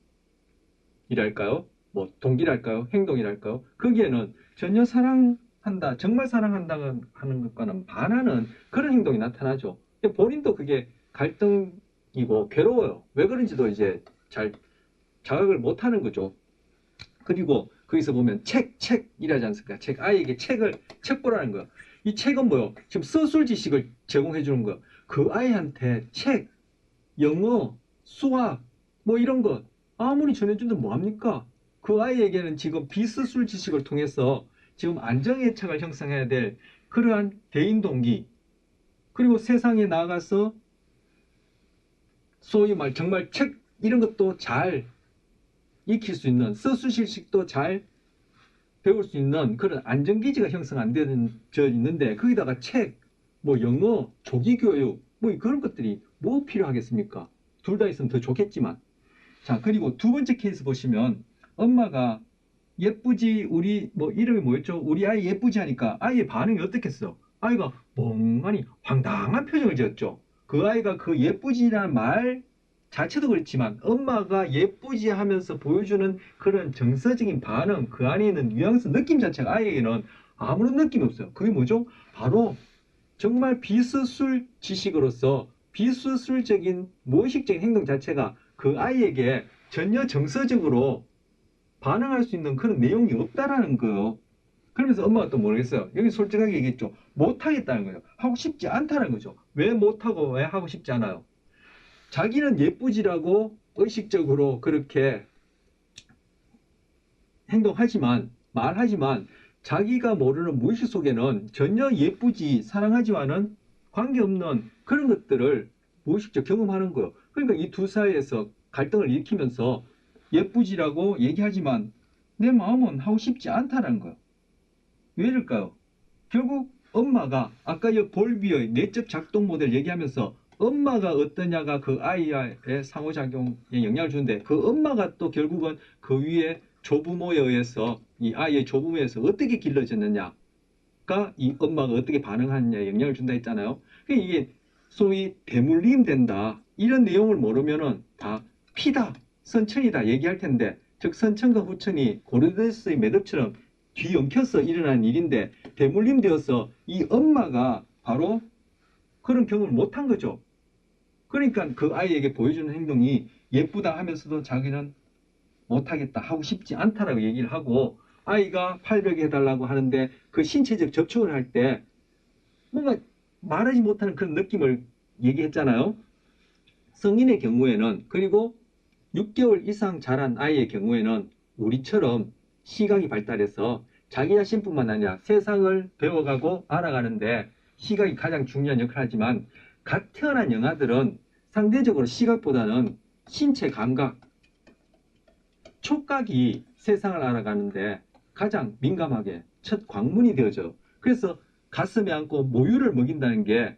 뭐 동기랄까요? 행동이랄까요? 거기에는 전혀 사랑한다, 정말 사랑한다 하는 것과는 반하는 그런 행동이 나타나죠. 본인도 그게 갈등이고 괴로워요. 왜 그런지도 이제 잘 자각을 못하는 거죠. 그리고 거기서 보면 책이라지 않습니까? 책, 아이에게 책 보라는 거야. 이 책은 뭐요? 지금 서술 지식을 제공해 주는 거야. 그 아이한테 책, 영어, 수학 뭐 이런 거 아무리 전해준도 뭐합니까? 그 아이에게는 지금 비서술 지식을 통해서 지금 안정애착을 형성해야 될 그러한 대인 동기, 그리고 세상에 나가서 소위 말 정말 책 이런 것도 잘 익힐 수 있는, 서술식도 잘 배울 수 있는 그런 안정기지가 형성 안 되는 저 있는데, 거기다가 책, 뭐 영어, 조기교육 뭐 그런 것들이 뭐 필요하겠습니까? 둘 다 있으면 더 좋겠지만. 자, 그리고 두 번째 케이스 보시면 엄마가 예쁘지, 우리 뭐 이름이 뭐였죠? 우리 아이 예쁘지 하니까 아이의 반응이 어떻겠어? 아이가 멍하니 황당한 표정을 지었죠. 그 아이가 그 예쁘지라는 말 자체도 그렇지만 엄마가 예쁘지 하면서 보여주는 그런 정서적인 반응, 그 안에 있는 뉘앙스, 느낌 자체가 아이에게는 아무런 느낌이 없어요. 그게 뭐죠? 바로 정말 비서술 지식으로서 비서술적인 무의식적인 행동 자체가 그 아이에게 전혀 정서적으로 반응할 수 있는 그런 내용이 없다라는 거예요. 그러면서 엄마가 또 모르겠어요. 여기 솔직하게 얘기했죠. 못하겠다는 거예요. 하고 싶지 않다는 거죠. 왜 못하고 왜 하고 싶지 않아요? 자기는 예쁘지라고 의식적으로 그렇게 행동하지만, 말하지만 자기가 모르는 무의식 속에는 전혀 예쁘지, 사랑하지와는 관계없는 그런 것들을 무의식적 경험하는 거예요. 그러니까 이 두 사이에서 갈등을 일으키면서 예쁘지라고 얘기하지만 내 마음은 하고 싶지 않다는 거예요. 왜 이럴까요? 결국 엄마가 아까 이 볼비의 내적 작동 모델 얘기하면서 엄마가 어떠냐가 그 아이의 상호작용에 영향을 주는데, 그 엄마가 또 결국은 그 위에 조부모에 의해서, 이 아이의 조부모에 의해서 어떻게 길러졌느냐가 이 엄마가 어떻게 반응하느냐에 영향을 준다 했잖아요. 이게 소위 대물림 된다, 이런 내용을 모르면은 다 피다, 선천이다 얘기할 텐데, 즉 선천과 후천이 고르데스의 매듭처럼 뒤엉켜서 일어난 일인데 대물림 되어서 이 엄마가 바로 그런 경험을 못한 거죠. 그러니까 그 아이에게 보여주는 행동이 예쁘다 하면서도 자기는 못하겠다, 하고 싶지 않다라고 얘기를 하고, 아이가 팔벽에 해달라고 하는데 그 신체적 접촉을 할 때 뭔가 말하지 못하는 그런 느낌을 얘기했잖아요. 성인의 경우에는, 그리고 6개월 이상 자란 아이의 경우에는 우리처럼 시각이 발달해서 자기 자신뿐만 아니라 세상을 배워가고 알아가는데 시각이 가장 중요한 역할을 하지만 갓 태어난 영아들은 상대적으로 시각보다는 신체 감각, 촉각이 세상을 알아가는데 가장 민감하게 첫 관문이 되어져. 그래서 가슴에 안고 모유를 먹인다는 게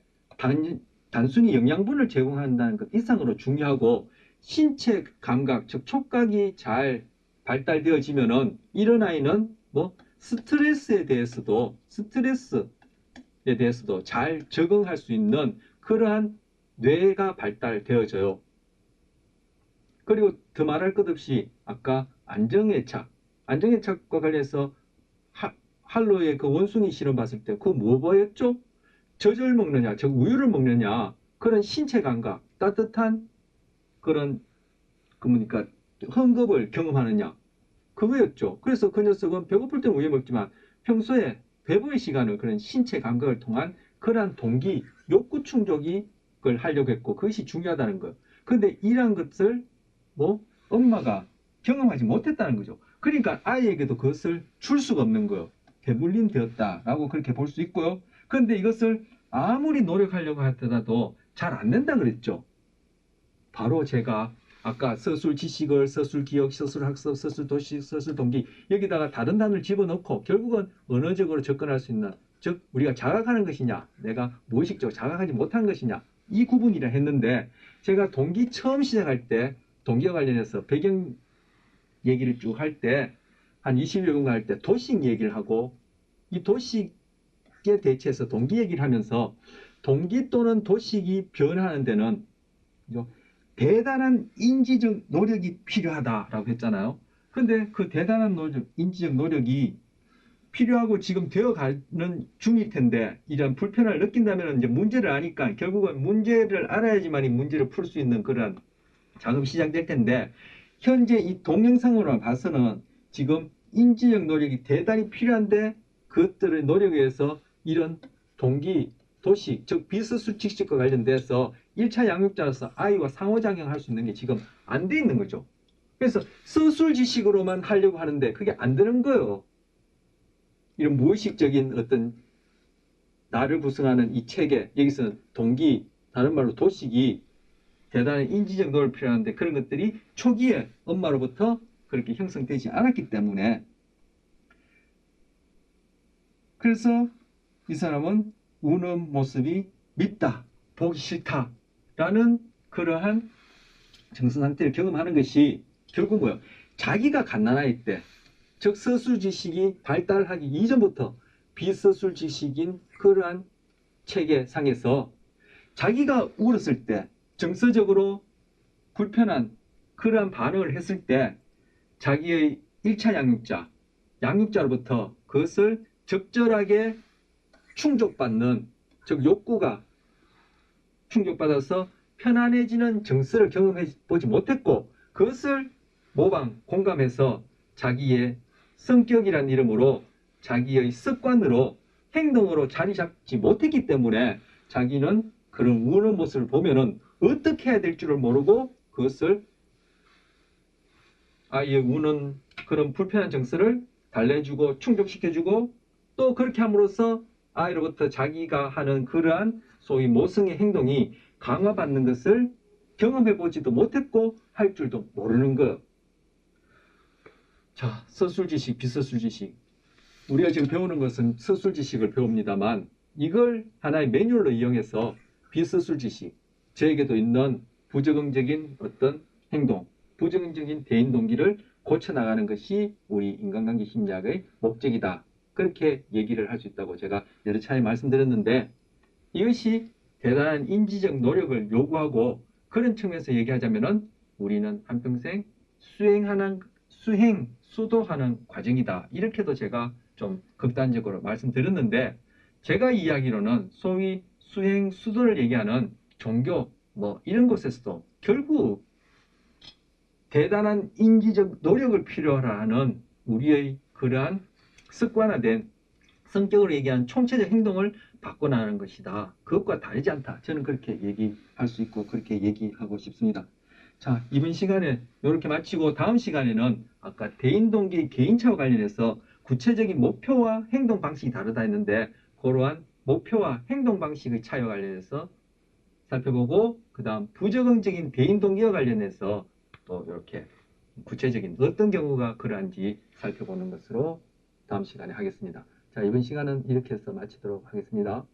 단순히 영양분을 제공한다는 것 이상으로 중요하고, 신체 감각, 즉 촉각이 잘 발달되어지면은 이런 아이는 뭐 스트레스에 대해서도 잘 적응할 수 있는 그러한 뇌가 발달되어져요. 그리고 더 말할 것 없이 아까 안정애착과 관련해서 할로의 그 원숭이 실험 봤을 때 그거 뭐였죠? 젖을 먹느냐, 즉 우유를 먹느냐, 그런 신체 감각, 따뜻한 그런 그러니까 흥겁을 경험하느냐, 그거였죠. 그래서 그 녀석은 배고플 때는 우유 먹지만 평소에 배부의 시간을 그런 신체 감각을 통한 그러한 동기, 욕구 충족을 하려고 했고, 그것이 중요하다는 거예요. 그런데 이러한 것을 뭐 엄마가 경험하지 못했다는 거죠. 그러니까 아이에게도 그것을 줄 수가 없는 거예요. 배불림 되었다라고 그렇게 볼 수 있고요. 그런데 이것을 아무리 노력하려고 하더라도 잘 안 된다 그랬죠. 바로 제가 아까 서술 지식을, 서술 기억, 서술 학습, 서술 도식, 서술 동기, 여기다가 다른 단어를 집어넣고 결국은 언어적으로 접근할 수 있는, 즉 우리가 자각하는 것이냐, 내가 무의식적으로 자각하지 못한 것이냐, 이 구분이라 했는데, 제가 동기 처음 시작할 때 동기와 관련해서 배경 얘기를 쭉 할 때 한 20여 분간 할 때 도식 얘기를 하고, 이 도식에 대체해서 동기 얘기를 하면서 동기 또는 도식이 변하는 데는 대단한 인지적 노력이 필요하다라고 했잖아요. 근데 그 대단한 인지적 노력이 필요하고 지금 되어가는 중일 텐데, 이런 불편을 느낀다면 이제 문제를 아니까 결국은 문제를 알아야지만 이 문제를 풀 수 있는 그런 작업이 시작될 텐데, 현재 이 동영상으로 봐서는 지금 인지적 노력이 대단히 필요한데 그것들의 노력에 의해서 이런 동기, 도식, 즉 비서술지식과 관련돼서 1차 양육자로서 아이와 상호작용할 수 있는 게 지금 안 돼 있는 거죠. 그래서 서술지식으로만 하려고 하는데 그게 안 되는 거예요. 이런 무의식적인 어떤 나를 구성하는 이 체계, 여기서는 동기, 다른 말로 도식이 대단한 인지적 노력이 필요한데 그런 것들이 초기에 엄마로부터 그렇게 형성되지 않았기 때문에, 그래서 이 사람은 우는 모습이 밉다, 보기 싫다 라는 그러한 정서 상태를 경험하는 것이 결국 뭐예요? 자기가 갓난아이 때, 즉 서술지식이 발달하기 이전부터 비서술지식인 그러한 체계상에서 자기가 울었을 때, 정서적으로 불편한 그러한 반응을 했을 때 자기의 1차 양육자로부터 그것을 적절하게 충족받는, 즉 욕구가 충족받아서 편안해지는 정서를 경험해 보지 못했고, 그것을 공감해서 자기의 성격이라는 이름으로 자기의 습관으로 행동으로 자리 잡지 못했기 때문에 자기는 그런 우는 모습을 보면은 어떻게 해야 될 줄을 모르고 그것을 아이의 우는 그런 불편한 정서를 달래주고 충족시켜주고, 또 그렇게 함으로써 아이로부터 자기가 하는 그러한 소위 모성의 행동이 강화받는 것을 경험해보지도 못했고 할 줄도 모르는 것. 자, 서술지식, 비서술지식. 우리가 지금 배우는 것은 서술지식을 배웁니다만 이걸 하나의 매뉴얼로 이용해서 비서술지식, 저에게도 있는 부적응적인 어떤 행동, 부정적인 대인 동기를 고쳐나가는 것이 우리 인간관계 심리학의 목적이다. 그렇게 얘기를 할 수 있다고 제가 여러 차례 말씀드렸는데, 이것이 대단한 인지적 노력을 요구하고 그런 측면에서 얘기하자면은 우리는 한평생 수도하는 과정이다. 이렇게도 제가 좀 극단적으로 말씀드렸는데, 제가 이야기로는 소위 수도를 얘기하는 종교 뭐 이런 곳에서도 결국 대단한 인지적 노력을 필요로 하는 우리의 그러한 습관화된 성격으로 얘기하는 총체적 행동을 바꿔나가는 것이다. 그것과 다르지 않다. 저는 그렇게 얘기할 수 있고 그렇게 얘기하고 싶습니다. 자, 이번 시간에 이렇게 마치고 다음 시간에는 아까 대인동기 개인차와 관련해서 구체적인 목표와 행동 방식이 다르다 했는데 그러한 목표와 행동 방식의 차이와 관련해서 살펴보고, 그 다음 부적응적인 대인 동기와 관련해서 또 이렇게 구체적인 어떤 경우가 그러한지 살펴보는 것으로 다음 시간에 하겠습니다. 자, 이번 시간은 이렇게 해서 마치도록 하겠습니다.